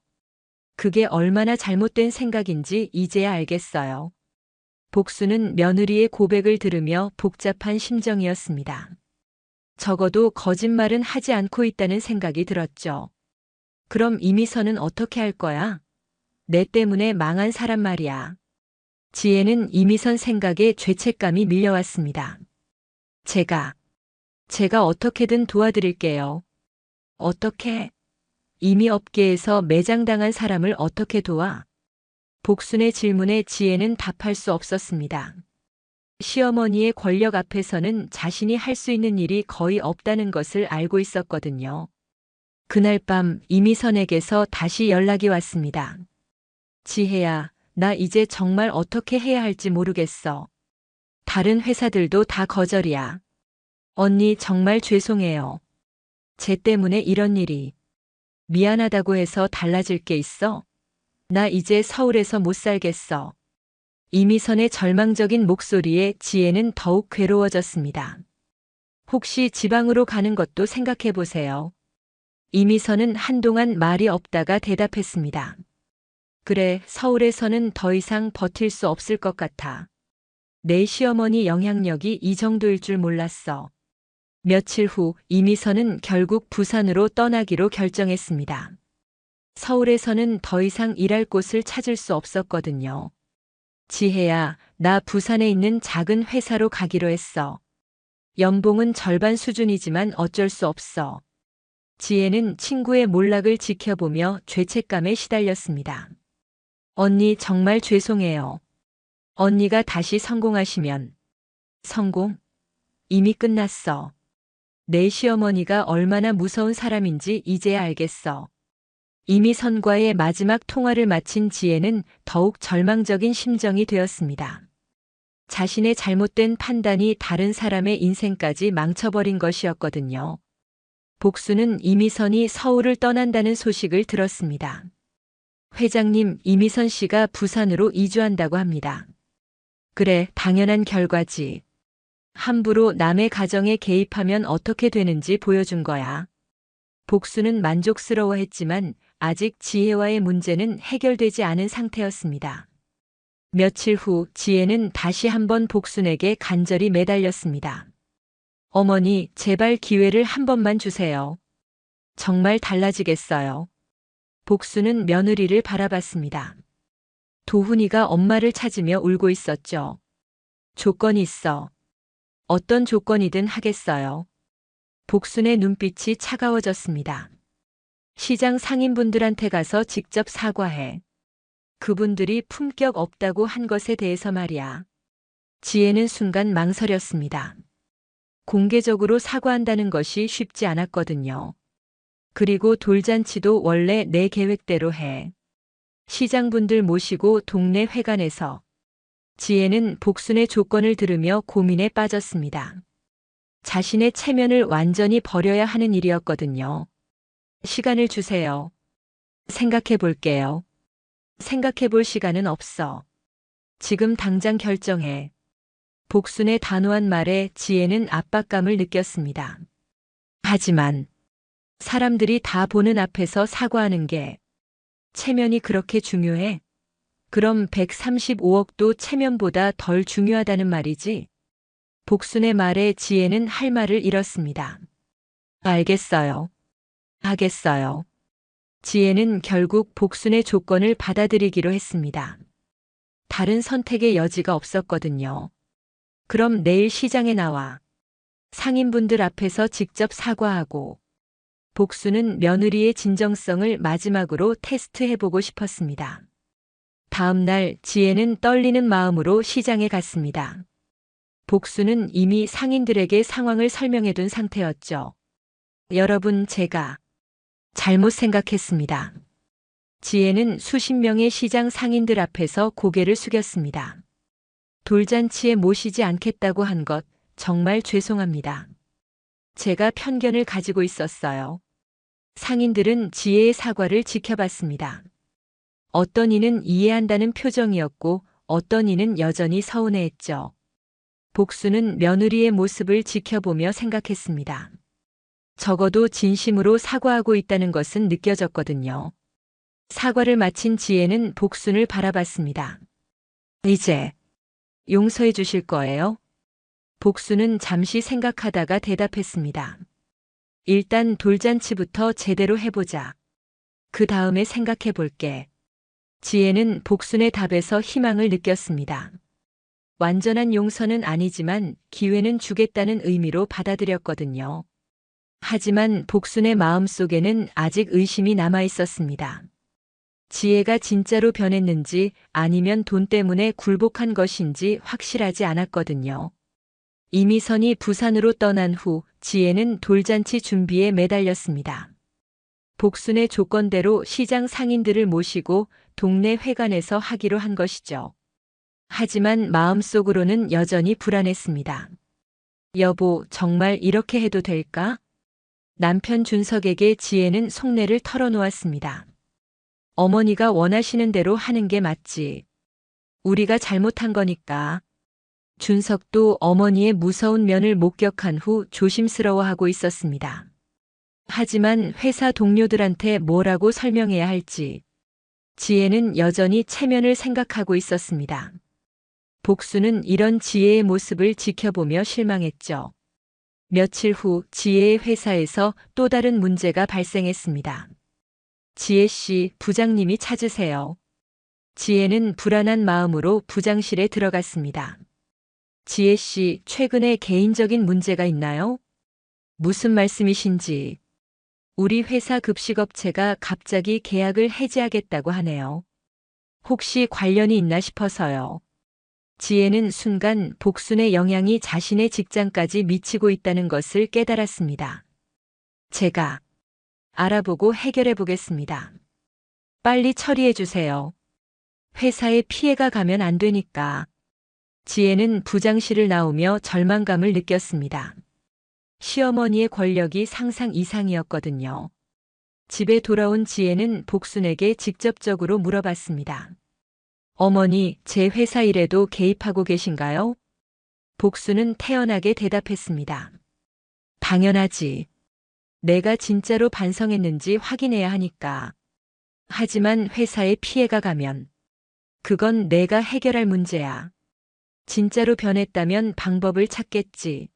그게 얼마나 잘못된 생각인지 이제야 알겠어요. 복수는 며느리의 고백을 들으며 복잡한 심정이었습니다. 적어도 거짓말은 하지 않고 있다는 생각이 들었죠. 그럼 이미선은 어떻게 할 거야? 내 때문에 망한 사람 말이야. 지혜는 이미선 생각에 죄책감이 밀려왔습니다. 제가 어떻게든 도와드릴게요. 어떻게? 이미 업계에서 매장당한 사람을 어떻게 도와? 복순의 질문에 지혜는 답할 수 없었습니다. 시어머니의 권력 앞에서는 자신이 할 수 있는 일이 거의 없다는 것을 알고 있었거든요. 그날 밤 이미선에게서 다시 연락이 왔습니다. 지혜야, 나 이제 정말 어떻게 해야 할지 모르겠어. 다른 회사들도 다 거절이야. 언니 정말 죄송해요. 쟤 때문에 이런 일이. 미안하다고 해서 달라질 게 있어? 나 이제 서울에서 못 살겠어. 이미선의 절망적인 목소리에 지혜는 더욱 괴로워졌습니다. 혹시 지방으로 가는 것도 생각해 보세요. 이미선은 한동안 말이 없다가 대답했습니다. 그래, 서울에서는 더 이상 버틸 수 없을 것 같아. 내 시어머니 영향력이 이 정도일 줄 몰랐어. 며칠 후 이미선은 결국 부산으로 떠나기로 결정했습니다. 서울에서는 더 이상 일할 곳을 찾을 수 없었거든요. 지혜야, 나 부산에 있는 작은 회사로 가기로 했어. 연봉은 절반 수준이지만 어쩔 수 없어. 지혜는 친구의 몰락을 지켜보며 죄책감에 시달렸습니다. 언니 정말 죄송해요. 언니가 다시 성공하시면. 성공? 이미 끝났어. 내 시어머니가 얼마나 무서운 사람인지 이제야 알겠어. 이미선과의 마지막 통화를 마친 지혜는 더욱 절망적인 심정이 되었습니다. 자신의 잘못된 판단이 다른 사람의 인생까지 망쳐버린 것이었거든요. 복수는 이미선이 서울을 떠난다는 소식을 들었습니다. 회장님, 이미선 씨가 부산으로 이주한다고 합니다. 그래, 당연한 결과지. 함부로 남의 가정에 개입하면 어떻게 되는지 보여준 거야. 복수는 만족스러워했지만 아직 지혜와의 문제는 해결되지 않은 상태였습니다. 며칠 후 지혜는 다시 한번 복순에게 간절히 매달렸습니다. 어머니, 제발 기회를 한 번만 주세요. 정말 달라지겠어요. 복수는 며느리를 바라봤습니다. 도훈이가 엄마를 찾으며 울고 있었죠. 조건이 있어. 어떤 조건이든 하겠어요. 복순의 눈빛이 차가워졌습니다. 시장 상인분들한테 가서 직접 사과해. 그분들이 품격 없다고 한 것에 대해서 말이야. 지혜는 순간 망설였습니다. 공개적으로 사과한다는 것이 쉽지 않았거든요. 그리고 돌잔치도 원래 내 계획대로 해. 시장분들 모시고 동네 회관에서. 지혜는 복순의 조건을 들으며 고민에 빠졌습니다. 자신의 체면을 완전히 버려야 하는 일이었거든요. 시간을 주세요. 생각해 볼게요. 생각해 볼 시간은 없어. 지금 당장 결정해. 복순의 단호한 말에 지혜는 압박감을 느꼈습니다. 하지만 사람들이 다 보는 앞에서 사과하는 게 체면이 그렇게 중요해? 그럼 135억도 체면보다 덜 중요하다는 말이지? 복순의 말에 지혜는 할 말을 잃었습니다. 알겠어요. 하겠어요. 지혜는 결국 복순의 조건을 받아들이기로 했습니다. 다른 선택의 여지가 없었거든요. 그럼 내일 시장에 나와. 상인분들 앞에서 직접 사과하고. 복순은 며느리의 진정성을 마지막으로 테스트해보고 싶었습니다. 다음 날 지혜는 떨리는 마음으로 시장에 갔습니다. 복순은 이미 상인들에게 상황을 설명해둔 상태였죠. 여러분, 제가 잘못 생각했습니다. 지혜는 수십 명의 시장 상인들 앞에서 고개를 숙였습니다. 돌잔치에 모시지 않겠다고 한 것, 정말 죄송합니다. 제가 편견을 가지고 있었어요. 상인들은 지혜의 사과를 지켜봤습니다. 어떤 이는 이해한다는 표정이었고 어떤 이는 여전히 서운해했죠. 복수는 며느리의 모습을 지켜보며 생각했습니다. 적어도 진심으로 사과하고 있다는 것은 느껴졌거든요. 사과를 마친 지혜는 복순을 바라봤습니다. 이제 용서해 주실 거예요? 복순은 잠시 생각하다가 대답했습니다. 일단 돌잔치부터 제대로 해보자. 그 다음에 생각해 볼게. 지혜는 복순의 답에서 희망을 느꼈습니다. 완전한 용서는 아니지만 기회는 주겠다는 의미로 받아들였거든요. 하지만 복순의 마음속에는 아직 의심이 남아 있었습니다. 지혜가 진짜로 변했는지 아니면 돈 때문에 굴복한 것인지 확실하지 않았거든요. 이미선이 부산으로 떠난 후 지혜는 돌잔치 준비에 매달렸습니다. 복순의 조건대로 시장 상인들을 모시고 동네 회관에서 하기로 한 것이죠. 하지만 마음속으로는 여전히 불안했습니다. 여보, 정말 이렇게 해도 될까? 남편 준석에게 지혜는 속내를 털어놓았습니다. 어머니가 원하시는 대로 하는 게 맞지. 우리가 잘못한 거니까. 준석도 어머니의 무서운 면을 목격한 후 조심스러워하고 있었습니다. 하지만 회사 동료들한테 뭐라고 설명해야 할지. 지혜는 여전히 체면을 생각하고 있었습니다. 복수는 이런 지혜의 모습을 지켜보며 실망했죠. 며칠 후 지혜의 회사에서 또 다른 문제가 발생했습니다. 지혜 씨, 부장님이 찾으세요. 지혜는 불안한 마음으로 부장실에 들어갔습니다. 지혜 씨, 최근에 개인적인 문제가 있나요? 무슨 말씀이신지. 우리 회사 급식업체가 갑자기 계약을 해지하겠다고 하네요. 혹시 관련이 있나 싶어서요. 지혜는 순간 복순의 영향이 자신의 직장까지 미치고 있다는 것을 깨달았습니다. 제가 알아보고 해결해 보겠습니다. 빨리 처리해 주세요. 회사에 피해가 가면 안 되니까. 지혜는 부장실을 나오며 절망감을 느꼈습니다. 시어머니의 권력이 상상 이상이었거든요. 집에 돌아온 지혜는 복순에게 직접적으로 물어봤습니다. 어머니, 제 회사 일에도 개입하고 계신가요? 복순은 태연하게 대답했습니다. 당연하지. 내가 진짜로 반성했는지 확인해야 하니까. 하지만 회사에 피해가 가면 그건 내가 해결할 문제야. 진짜로 변했다면 방법을 찾겠지.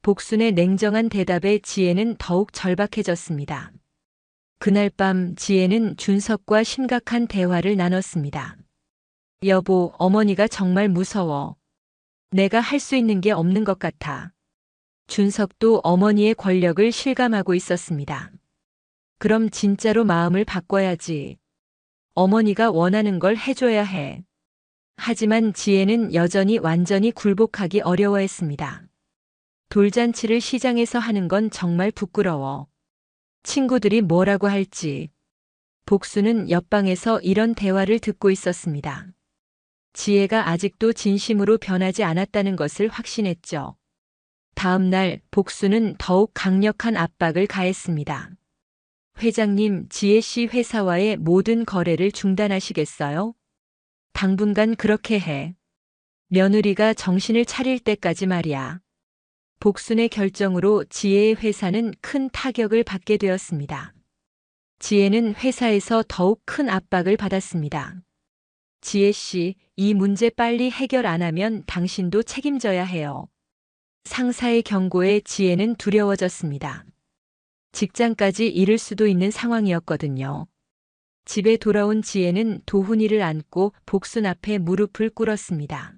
복순의 냉정한 대답에 지혜는 더욱 절박해졌습니다. 그날 밤 지혜는 준석과 심각한 대화를 나눴습니다. 여보, 어머니가 정말 무서워. 내가 할 수 있는 게 없는 것 같아. 준석도 어머니의 권력을 실감하고 있었습니다. 그럼 진짜로 마음을 바꿔야지. 어머니가 원하는 걸 해줘야 해. 하지만 지혜는 여전히 완전히 굴복하기 어려워했습니다. 돌잔치를 시장에서 하는 건 정말 부끄러워. 친구들이 뭐라고 할지. 복수는 옆방에서 이런 대화를 듣고 있었습니다. 지혜가 아직도 진심으로 변하지 않았다는 것을 확신했죠. 다음 날 복수는 더욱 강력한 압박을 가했습니다. 회장님, 지혜 씨 회사와의 모든 거래를 중단하시겠어요? 당분간 그렇게 해. 며느리가 정신을 차릴 때까지 말이야. 복순의 결정으로 지혜의 회사는 큰 타격을 받게 되었습니다. 지혜는 회사에서 더욱 큰 압박을 받았습니다. 지혜 씨, 이 문제 빨리 해결 안 하면 당신도 책임져야 해요. 상사의 경고에 지혜는 두려워졌습니다. 직장까지 잃을 수도 있는 상황이었거든요. 집에 돌아온 지혜는 도훈이를 안고 복순 앞에 무릎을 꿇었습니다.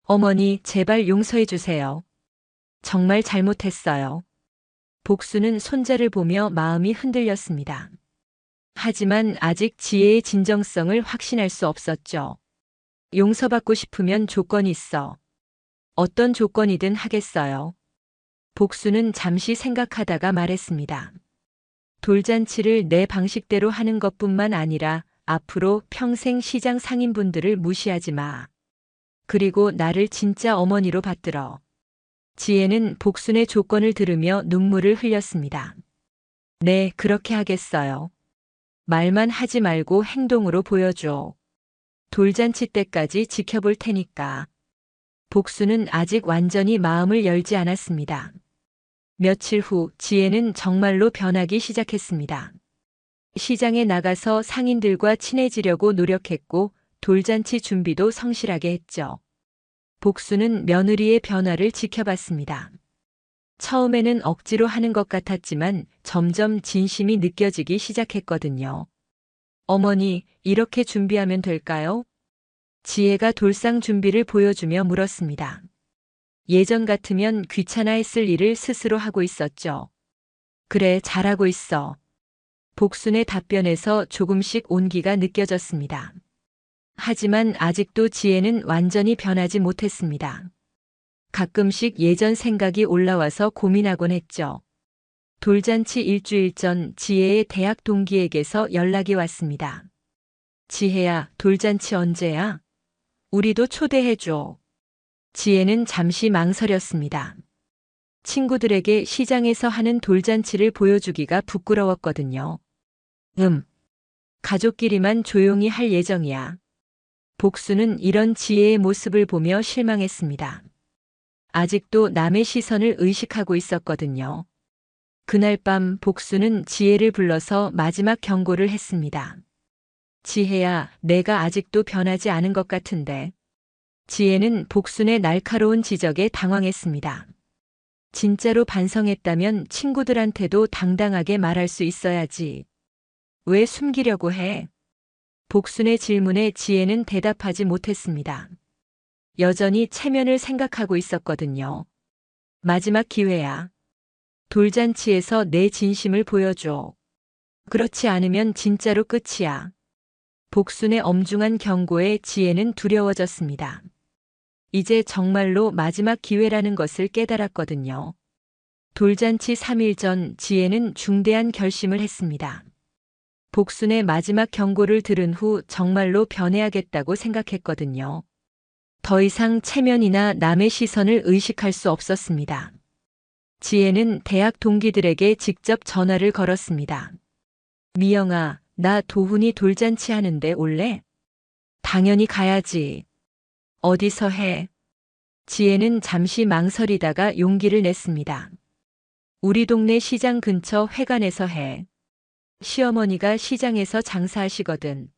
어머니, 제발 용서해 주세요. 정말 잘못했어요. 복순은 손자를 보며 마음이 흔들렸습니다. 하지만 아직 지혜의 진정성을 확신할 수 없었죠. 용서받고 싶으면 조건이 있어. 어떤 조건이든 하겠어요. 복순은 잠시 생각하다가 말했습니다. 돌잔치를 내 방식대로 하는 것뿐만 아니라 앞으로 평생 시장 상인분들을 무시하지 마. 그리고 나를 진짜 어머니로 받들어. 지혜는 복순의 조건을 들으며 눈물을 흘렸습니다. 네, 그렇게 하겠어요. 말만 하지 말고 행동으로 보여줘. 돌잔치 때까지 지켜볼 테니까. 복순은 아직 완전히 마음을 열지 않았습니다. 며칠 후 지혜는 정말로 변하기 시작했습니다. 시장에 나가서 상인들과 친해지려고 노력했고 돌잔치 준비도 성실하게 했죠. 복순은 며느리의 변화를 지켜봤습니다. 처음에는 억지로 하는 것 같았지만 점점 진심이 느껴지기 시작했거든요. 어머니, 이렇게 준비하면 될까요? 지혜가 돌상 준비를 보여주며 물었습니다. 예전 같으면 귀찮아했을 일을 스스로 하고 있었죠. 그래, 잘하고 있어. 복순의 답변에서 조금씩 온기가 느껴졌습니다. 하지만 아직도 지혜는 완전히 변하지 못했습니다. 가끔씩 예전 생각이 올라와서 고민하곤 했죠. 돌잔치 일주일 전 지혜의 대학 동기에게서 연락이 왔습니다. 지혜야, 돌잔치 언제야? 우리도 초대해줘. 지혜는 잠시 망설였습니다. 친구들에게 시장에서 하는 돌잔치를 보여주기가 부끄러웠거든요. 가족끼리만 조용히 할 예정이야. 복수는 이런 지혜의 모습을 보며 실망했습니다. 아직도 남의 시선을 의식하고 있었거든요. 그날 밤 복수는 지혜를 불러서 마지막 경고를 했습니다. 지혜야, 내가 아직도 변하지 않은 것 같은데. 지혜는 복순의 날카로운 지적에 당황했습니다. 진짜로 반성했다면 친구들한테도 당당하게 말할 수 있어야지. 왜 숨기려고 해? 복순의 질문에 지혜는 대답하지 못했습니다. 여전히 체면을 생각하고 있었거든요. 마지막 기회야. 돌잔치에서 내 진심을 보여줘. 그렇지 않으면 진짜로 끝이야. 복순의 엄중한 경고에 지혜는 두려워졌습니다. 이제 정말로 마지막 기회라는 것을 깨달았거든요. 돌잔치 3일 전 지혜는 중대한 결심을 했습니다. 복순의 마지막 경고를 들은 후 정말로 변해야겠다고 생각했거든요. 더 이상 체면이나 남의 시선을 의식할 수 없었습니다. 지혜는 대학 동기들에게 직접 전화를 걸었습니다. 미영아, 나 도훈이 돌잔치 하는데 올래? 당연히 가야지. 어디서 해? 지혜는 잠시 망설이다가 용기를 냈습니다. 우리 동네 시장 근처 회관에서 해. 시어머니가 시장에서 장사하시거든.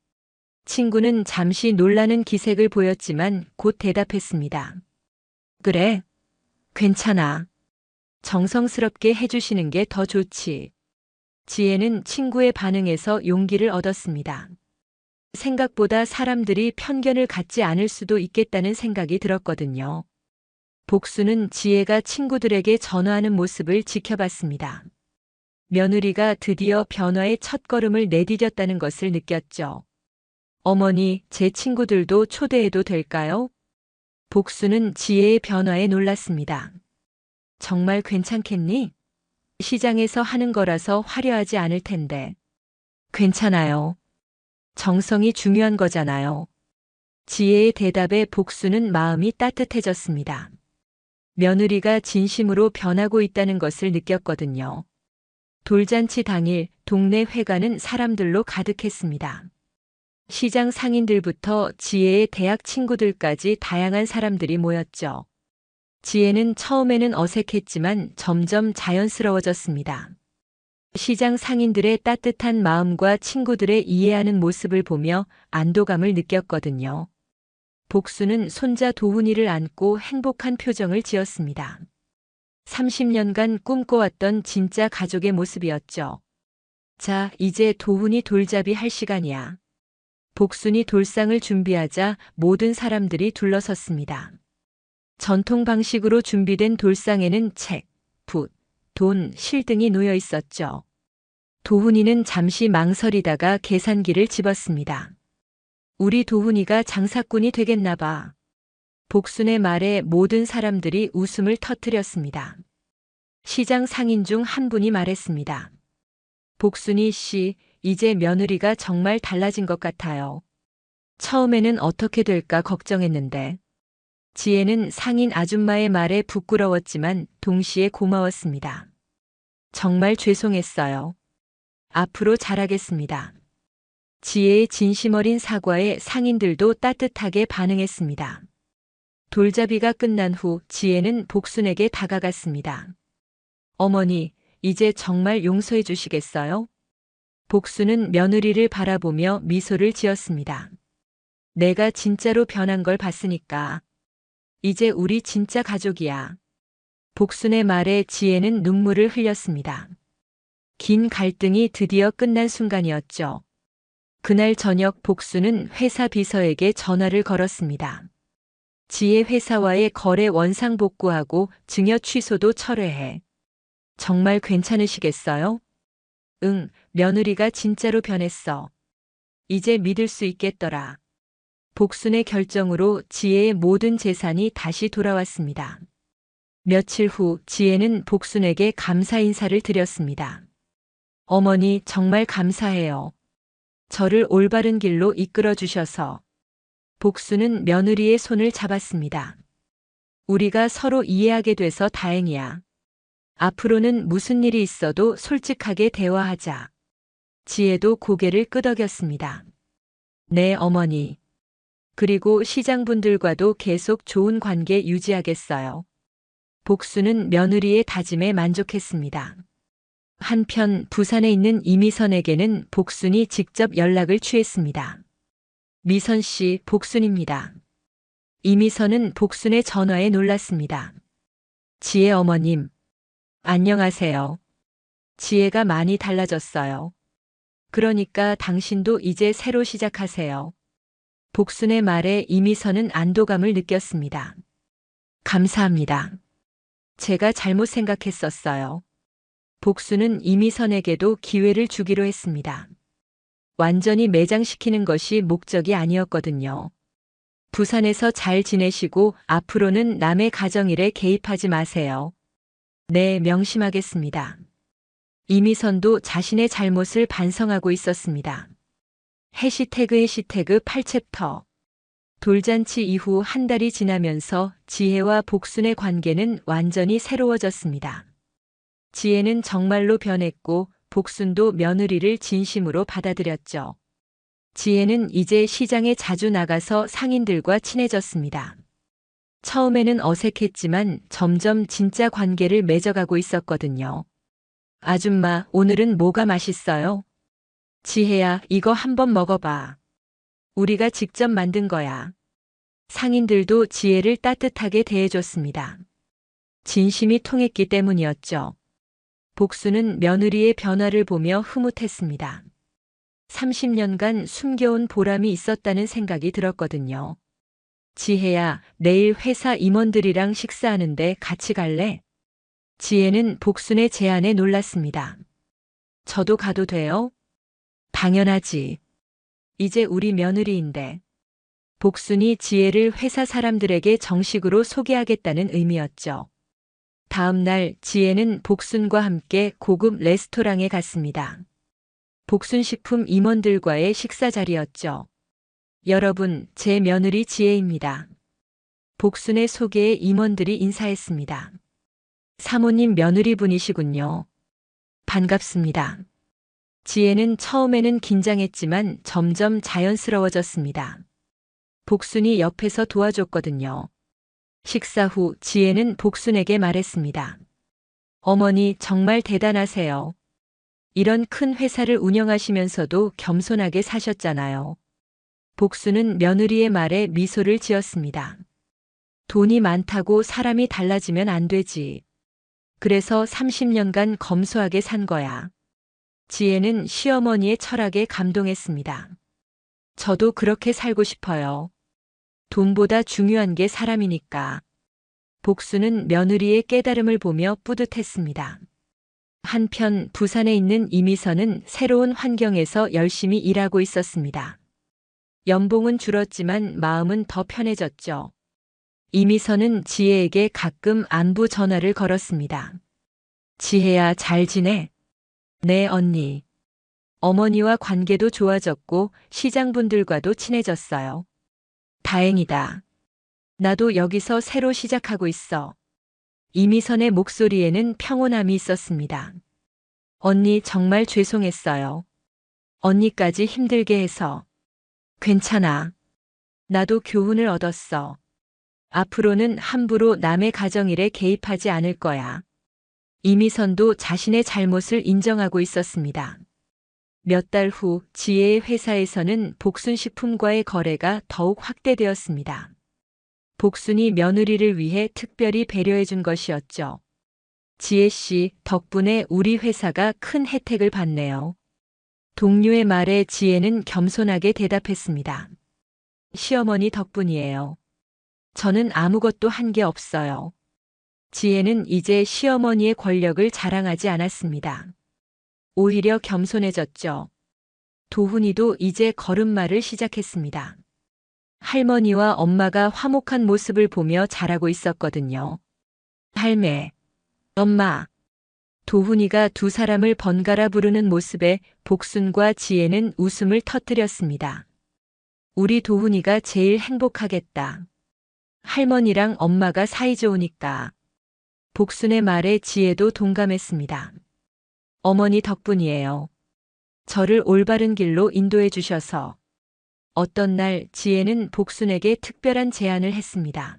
친구는 잠시 놀라는 기색을 보였지만 곧 대답했습니다. 그래, 괜찮아. 정성스럽게 해주시는 게 더 좋지. 지혜는 친구의 반응에서 용기를 얻었습니다. 생각보다 사람들이 편견을 갖지 않을 수도 있겠다는 생각이 들었거든요. 복수는 지혜가 친구들에게 전화하는 모습을 지켜봤습니다. 며느리가 드디어 변화의 첫걸음을 내디뎠다는 것을 느꼈죠. 어머니, 제 친구들도 초대해도 될까요? 복수는 지혜의 변화에 놀랐습니다. 정말 괜찮겠니? 시장에서 하는 거라서 화려하지 않을 텐데. 괜찮아요. 정성이 중요한 거잖아요. 지혜의 대답에 복수는 마음이 따뜻해졌습니다. 며느리가 진심으로 변하고 있다는 것을 느꼈거든요. 돌잔치 당일 동네 회관은 사람들로 가득했습니다. 시장 상인들부터 지혜의 대학 친구들까지 다양한 사람들이 모였죠. 지혜는 처음에는 어색했지만 점점 자연스러워졌습니다. 시장 상인들의 따뜻한 마음과 친구들의 이해하는 모습을 보며 안도감을 느꼈거든요. 복수는 손자 도훈이를 안고 행복한 표정을 지었습니다. 30년간 꿈꿔왔던 진짜 가족의 모습이었죠. 자, 이제 도훈이 돌잡이 할 시간이야. 복순이 돌상을 준비하자 모든 사람들이 둘러섰습니다. 전통 방식으로 준비된 돌상에는 책, 붓, 돈, 실 등이 놓여 있었죠. 도훈이는 잠시 망설이다가 계산기를 집었습니다. 우리 도훈이가 장사꾼이 되겠나 봐. 복순의 말에 모든 사람들이 웃음을 터뜨렸습니다. 시장 상인 중 한 분이 말했습니다. 복순이 씨, 이제 며느리가 정말 달라진 것 같아요. 처음에는 어떻게 될까 걱정했는데. 지혜는 상인 아줌마의 말에 부끄러웠지만 동시에 고마웠습니다. 정말 죄송했어요. 앞으로 잘하겠습니다. 지혜의 진심 어린 사과에 상인들도 따뜻하게 반응했습니다. 돌잡이가 끝난 후 지혜는 복순에게 다가갔습니다. 어머니, 이제 정말 용서해 주시겠어요? 복순은 며느리를 바라보며 미소를 지었습니다. 내가 진짜로 변한 걸 봤으니까. 이제 우리 진짜 가족이야. 복순의 말에 지혜는 눈물을 흘렸습니다. 긴 갈등이 드디어 끝난 순간이었죠. 그날 저녁 복순은 회사 비서에게 전화를 걸었습니다. 지혜 회사와의 거래 원상 복구하고 증여 취소도 철회해. 정말 괜찮으시겠어요? 응, 며느리가 진짜로 변했어. 이제 믿을 수 있겠더라. 복순의 결정으로 지혜의 모든 재산이 다시 돌아왔습니다. 며칠 후 지혜는 복순에게 감사 인사를 드렸습니다. 어머니, 정말 감사해요. 저를 올바른 길로 이끌어 주셔서. 복순은 며느리의 손을 잡았습니다. 우리가 서로 이해하게 돼서 다행이야. 앞으로는 무슨 일이 있어도 솔직하게 대화하자. 지혜도 고개를 끄덕였습니다. 네, 어머니. 그리고 시장분들과도 계속 좋은 관계 유지하겠어요. 복순은 며느리의 다짐에 만족했습니다. 한편 부산에 있는 이미선에게는 복순이 직접 연락을 취했습니다. 미선 씨, 복순입니다. 이미선은 복순의 전화에 놀랐습니다. 지혜 어머님, 안녕하세요. 지혜가 많이 달라졌어요. 그러니까 당신도 이제 새로 시작하세요. 복순의 말에 이미선은 안도감을 느꼈습니다. 감사합니다. 제가 잘못 생각했었어요. 복순은 이미선에게도 기회를 주기로 했습니다. 완전히 매장시키는 것이 목적이 아니었거든요. 부산에서 잘 지내시고 앞으로는 남의 가정일에 개입하지 마세요. 네, 명심하겠습니다. 이미선도 자신의 잘못을 반성하고 있었습니다. 해시태그 8챕터. 돌잔치 이후 한 달이 지나면서 지혜와 복순의 관계는 완전히 새로워졌습니다. 지혜는 정말로 변했고 복순도 며느리를 진심으로 받아들였죠. 지혜는 이제 시장에 자주 나가서 상인들과 친해졌습니다. 처음에는 어색했지만 점점 진짜 관계를 맺어가고 있었거든요. 아줌마, 오늘은 뭐가 맛있어요? 지혜야, 이거 한번 먹어봐. 우리가 직접 만든 거야. 상인들도 지혜를 따뜻하게 대해줬습니다. 진심이 통했기 때문이었죠. 복순은 며느리의 변화를 보며 흐뭇했습니다. 30년간 숨겨온 보람이 있었다는 생각이 들었거든요. 지혜야, 내일 회사 임원들이랑 식사하는데 같이 갈래? 지혜는 복순의 제안에 놀랐습니다. 저도 가도 돼요? 당연하지. 이제 우리 며느리인데. 복순이 지혜를 회사 사람들에게 정식으로 소개하겠다는 의미였죠. 다음 날 지혜는 복순과 함께 고급 레스토랑에 갔습니다. 복순식품 임원들과의 식사 자리였죠. 여러분, 제 며느리 지혜입니다. 복순의 소개에 임원들이 인사했습니다. 사모님 며느리분이시군요. 반갑습니다. 지혜는 처음에는 긴장했지만 점점 자연스러워졌습니다. 복순이 옆에서 도와줬거든요. 식사 후 지혜는 복순에게 말했습니다. 어머니 정말 대단하세요. 이런 큰 회사를 운영하시면서도 겸손하게 사셨잖아요. 복순은 며느리의 말에 미소를 지었습니다. 돈이 많다고 사람이 달라지면 안 되지. 그래서 30년간 검소하게 산 거야. 지혜는 시어머니의 철학에 감동했습니다. 저도 그렇게 살고 싶어요. 돈보다 중요한 게 사람이니까. 복순은 며느리의 깨달음을 보며 뿌듯했습니다. 한편 부산에 있는 이미선은 새로운 환경에서 열심히 일하고 있었습니다. 연봉은 줄었지만 마음은 더 편해졌죠. 이미선은 지혜에게 가끔 안부 전화를 걸었습니다. 지혜야, 잘 지내? 네, 언니. 어머니와 관계도 좋아졌고 시장분들과도 친해졌어요. 다행이다. 나도 여기서 새로 시작하고 있어. 이미선의 목소리에는 평온함이 있었습니다. 언니 정말 죄송했어요. 언니까지 힘들게 해서. 괜찮아. 나도 교훈을 얻었어. 앞으로는 함부로 남의 가정일에 개입하지 않을 거야. 이미선도 자신의 잘못을 인정하고 있었습니다. 몇 달 후 지혜의 회사에서는 복순식품과의 거래가 더욱 확대되었습니다. 복순이 며느리를 위해 특별히 배려해 준 것이었죠. 지혜 씨 덕분에 우리 회사가 큰 혜택을 받네요. 동료의 말에 지혜는 겸손하게 대답했습니다. 시어머니 덕분이에요. 저는 아무것도 한 게 없어요. 지혜는 이제 시어머니의 권력을 자랑하지 않았습니다. 오히려 겸손해졌죠. 도훈이도 이제 걸음마를 시작했습니다. 할머니와 엄마가 화목한 모습을 보며 자라고 있었거든요. 할매, 엄마. 도훈이가 두 사람을 번갈아 부르는 모습에 복순과 지혜는 웃음을 터뜨렸습니다. 우리 도훈이가 제일 행복하겠다. 할머니랑 엄마가 사이좋으니까. 복순의 말에 지혜도 동감했습니다. 어머니 덕분이에요. 저를 올바른 길로 인도해 주셔서. 어떤 날 지혜는 복순에게 특별한 제안을 했습니다.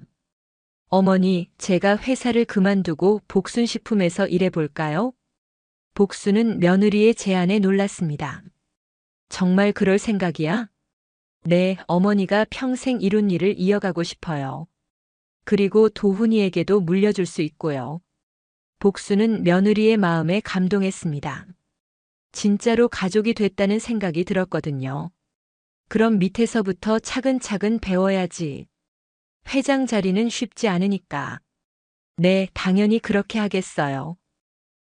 어머니, 제가 회사를 그만두고 복순식품에서 일해볼까요? 복순은 며느리의 제안에 놀랐습니다. 정말 그럴 생각이야? 네, 어머니가 평생 이룬 일을 이어가고 싶어요. 그리고 도훈이에게도 물려줄 수 있고요. 복순은 며느리의 마음에 감동했습니다. 진짜로 가족이 됐다는 생각이 들었거든요. 그럼 밑에서부터 차근차근 배워야지. 회장 자리는 쉽지 않으니까. 네, 당연히 그렇게 하겠어요.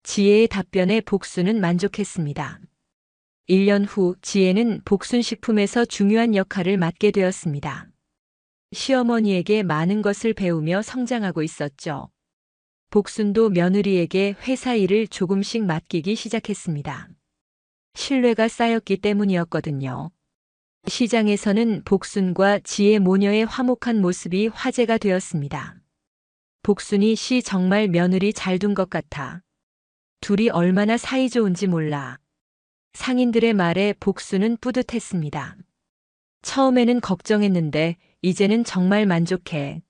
지혜의 답변에 복순은 만족했습니다. 1년 후 지혜는 복순식품에서 중요한 역할을 맡게 되었습니다. 시어머니에게 많은 것을 배우며 성장하고 있었죠. 복순도 며느리에게 회사 일을 조금씩 맡기기 시작했습니다. 신뢰가 쌓였기 때문이었거든요. 시장에서는 복순과 지혜 모녀의 화목한 모습이 화제가 되었습니다. 복순이 씨 정말 며느리 잘 둔 것 같아. 둘이 얼마나 사이좋은지 몰라. 상인들의 말에 복순은 뿌듯했습니다. 처음에는 걱정했는데 이제는 정말 만족해.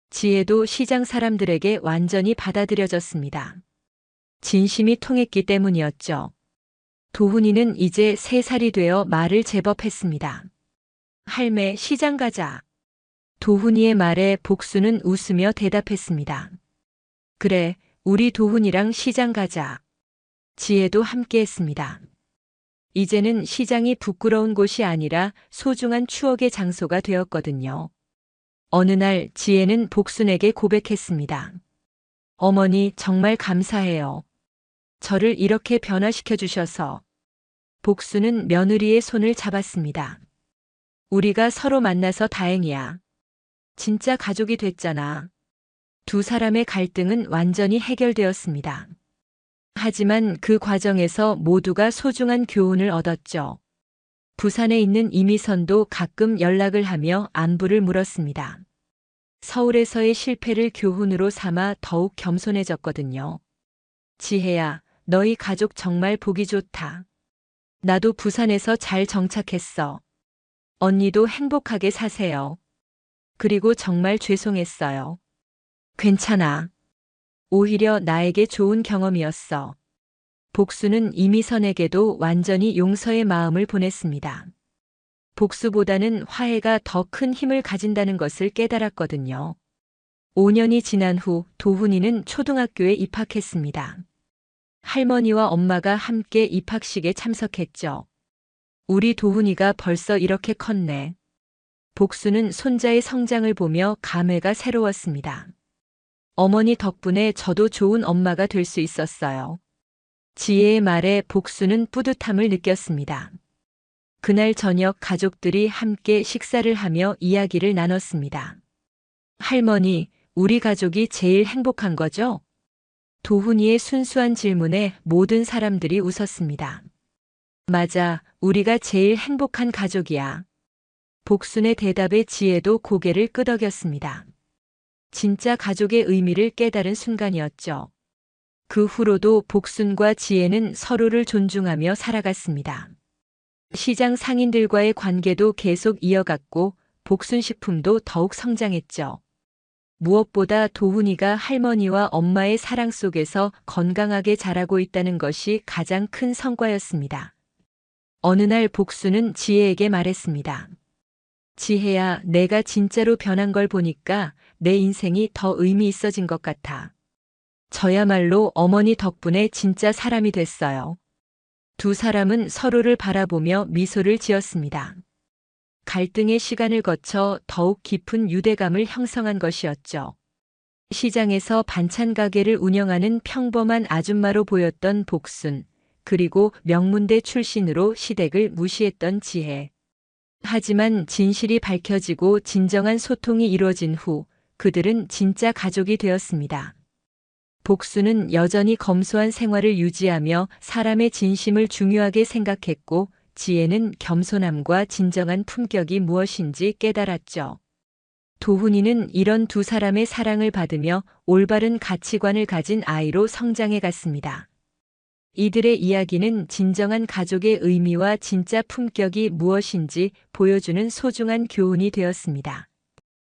지혜도 시장 사람들에게 완전히 받아들여졌습니다. 진심이 통했기 때문이었죠. 도훈이는 이제 3살이 되어 말을 제법 했습니다. 할매, 시장 가자. 도훈이의 말에 복순은 웃으며 대답했습니다. 그래, 우리 도훈이랑 시장 가자. 지혜도 함께 했습니다. 이제는 시장이 부끄러운 곳이 아니라 소중한 추억의 장소가 되었거든요. 어느 날 지혜는 복순에게 고백했습니다. 어머니, 정말 감사해요. 저를 이렇게 변화시켜 주셔서. 복순은 며느리의 손을 잡았습니다. 우리가 서로 만나서 다행이야. 진짜 가족이 됐잖아. 두 사람의 갈등은 완전히 해결되었습니다. 하지만 그 과정에서 모두가 소중한 교훈을 얻었죠. 부산에 있는 이미선도 가끔 연락을 하며 안부를 물었습니다. 서울에서의 실패를 교훈으로 삼아 더욱 겸손해졌거든요. 지혜야, 너희 가족 정말 보기 좋다. 나도 부산에서 잘 정착했어. 언니도 행복하게 사세요. 그리고 정말 죄송했어요. 괜찮아. 오히려 나에게 좋은 경험이었어. 복수는 이미선에게도 완전히 용서의 마음을 보냈습니다. 복수보다는 화해가 더 큰 힘을 가진다는 것을 깨달았거든요. 5년이 지난 후 도훈이는 초등학교에 입학했습니다. 할머니와 엄마가 함께 입학식에 참석했죠. 우리 도훈이가 벌써 이렇게 컸네. 복수는 손자의 성장을 보며 감회가 새로웠습니다. 어머니 덕분에 저도 좋은 엄마가 될 수 있었어요. 지혜의 말에 복수는 뿌듯함을 느꼈습니다. 그날 저녁 가족들이 함께 식사를 하며 이야기를 나눴습니다. 할머니, 우리 가족이 제일 행복한 거죠? 도훈이의 순수한 질문에 모든 사람들이 웃었습니다. 맞아, 우리가 제일 행복한 가족이야. 복순의 대답에 지혜도 고개를 끄덕였습니다. 진짜 가족의 의미를 깨달은 순간이었죠. 그 후로도 복순과 지혜는 서로를 존중하며 살아갔습니다. 시장 상인들과의 관계도 계속 이어갔고 복순식품도 더욱 성장했죠. 무엇보다 도훈이가 할머니와 엄마의 사랑 속에서 건강하게 자라고 있다는 것이 가장 큰 성과였습니다. 어느 날 복순은 지혜에게 말했습니다. 지혜야, 내가 진짜로 변한 걸 보니까 내 인생이 더 의미 있어진 것 같아. 저야말로 어머니 덕분에 진짜 사람이 됐어요. 두 사람은 서로를 바라보며 미소를 지었습니다. 갈등의 시간을 거쳐 더욱 깊은 유대감을 형성한 것이었죠. 시장에서 반찬 가게를 운영하는 평범한 아줌마로 보였던 복순, 그리고 명문대 출신으로 시댁을 무시했던 지혜. 하지만 진실이 밝혀지고 진정한 소통이 이루어진 후 그들은 진짜 가족이 되었습니다. 복수는 여전히 검소한 생활을 유지하며 사람의 진심을 중요하게 생각했고 지혜는 겸손함과 진정한 품격이 무엇인지 깨달았죠. 도훈이는 이런 두 사람의 사랑을 받으며 올바른 가치관을 가진 아이로 성장해 갔습니다. 이들의 이야기는 진정한 가족의 의미와 진짜 품격이 무엇인지 보여주는 소중한 교훈이 되었습니다.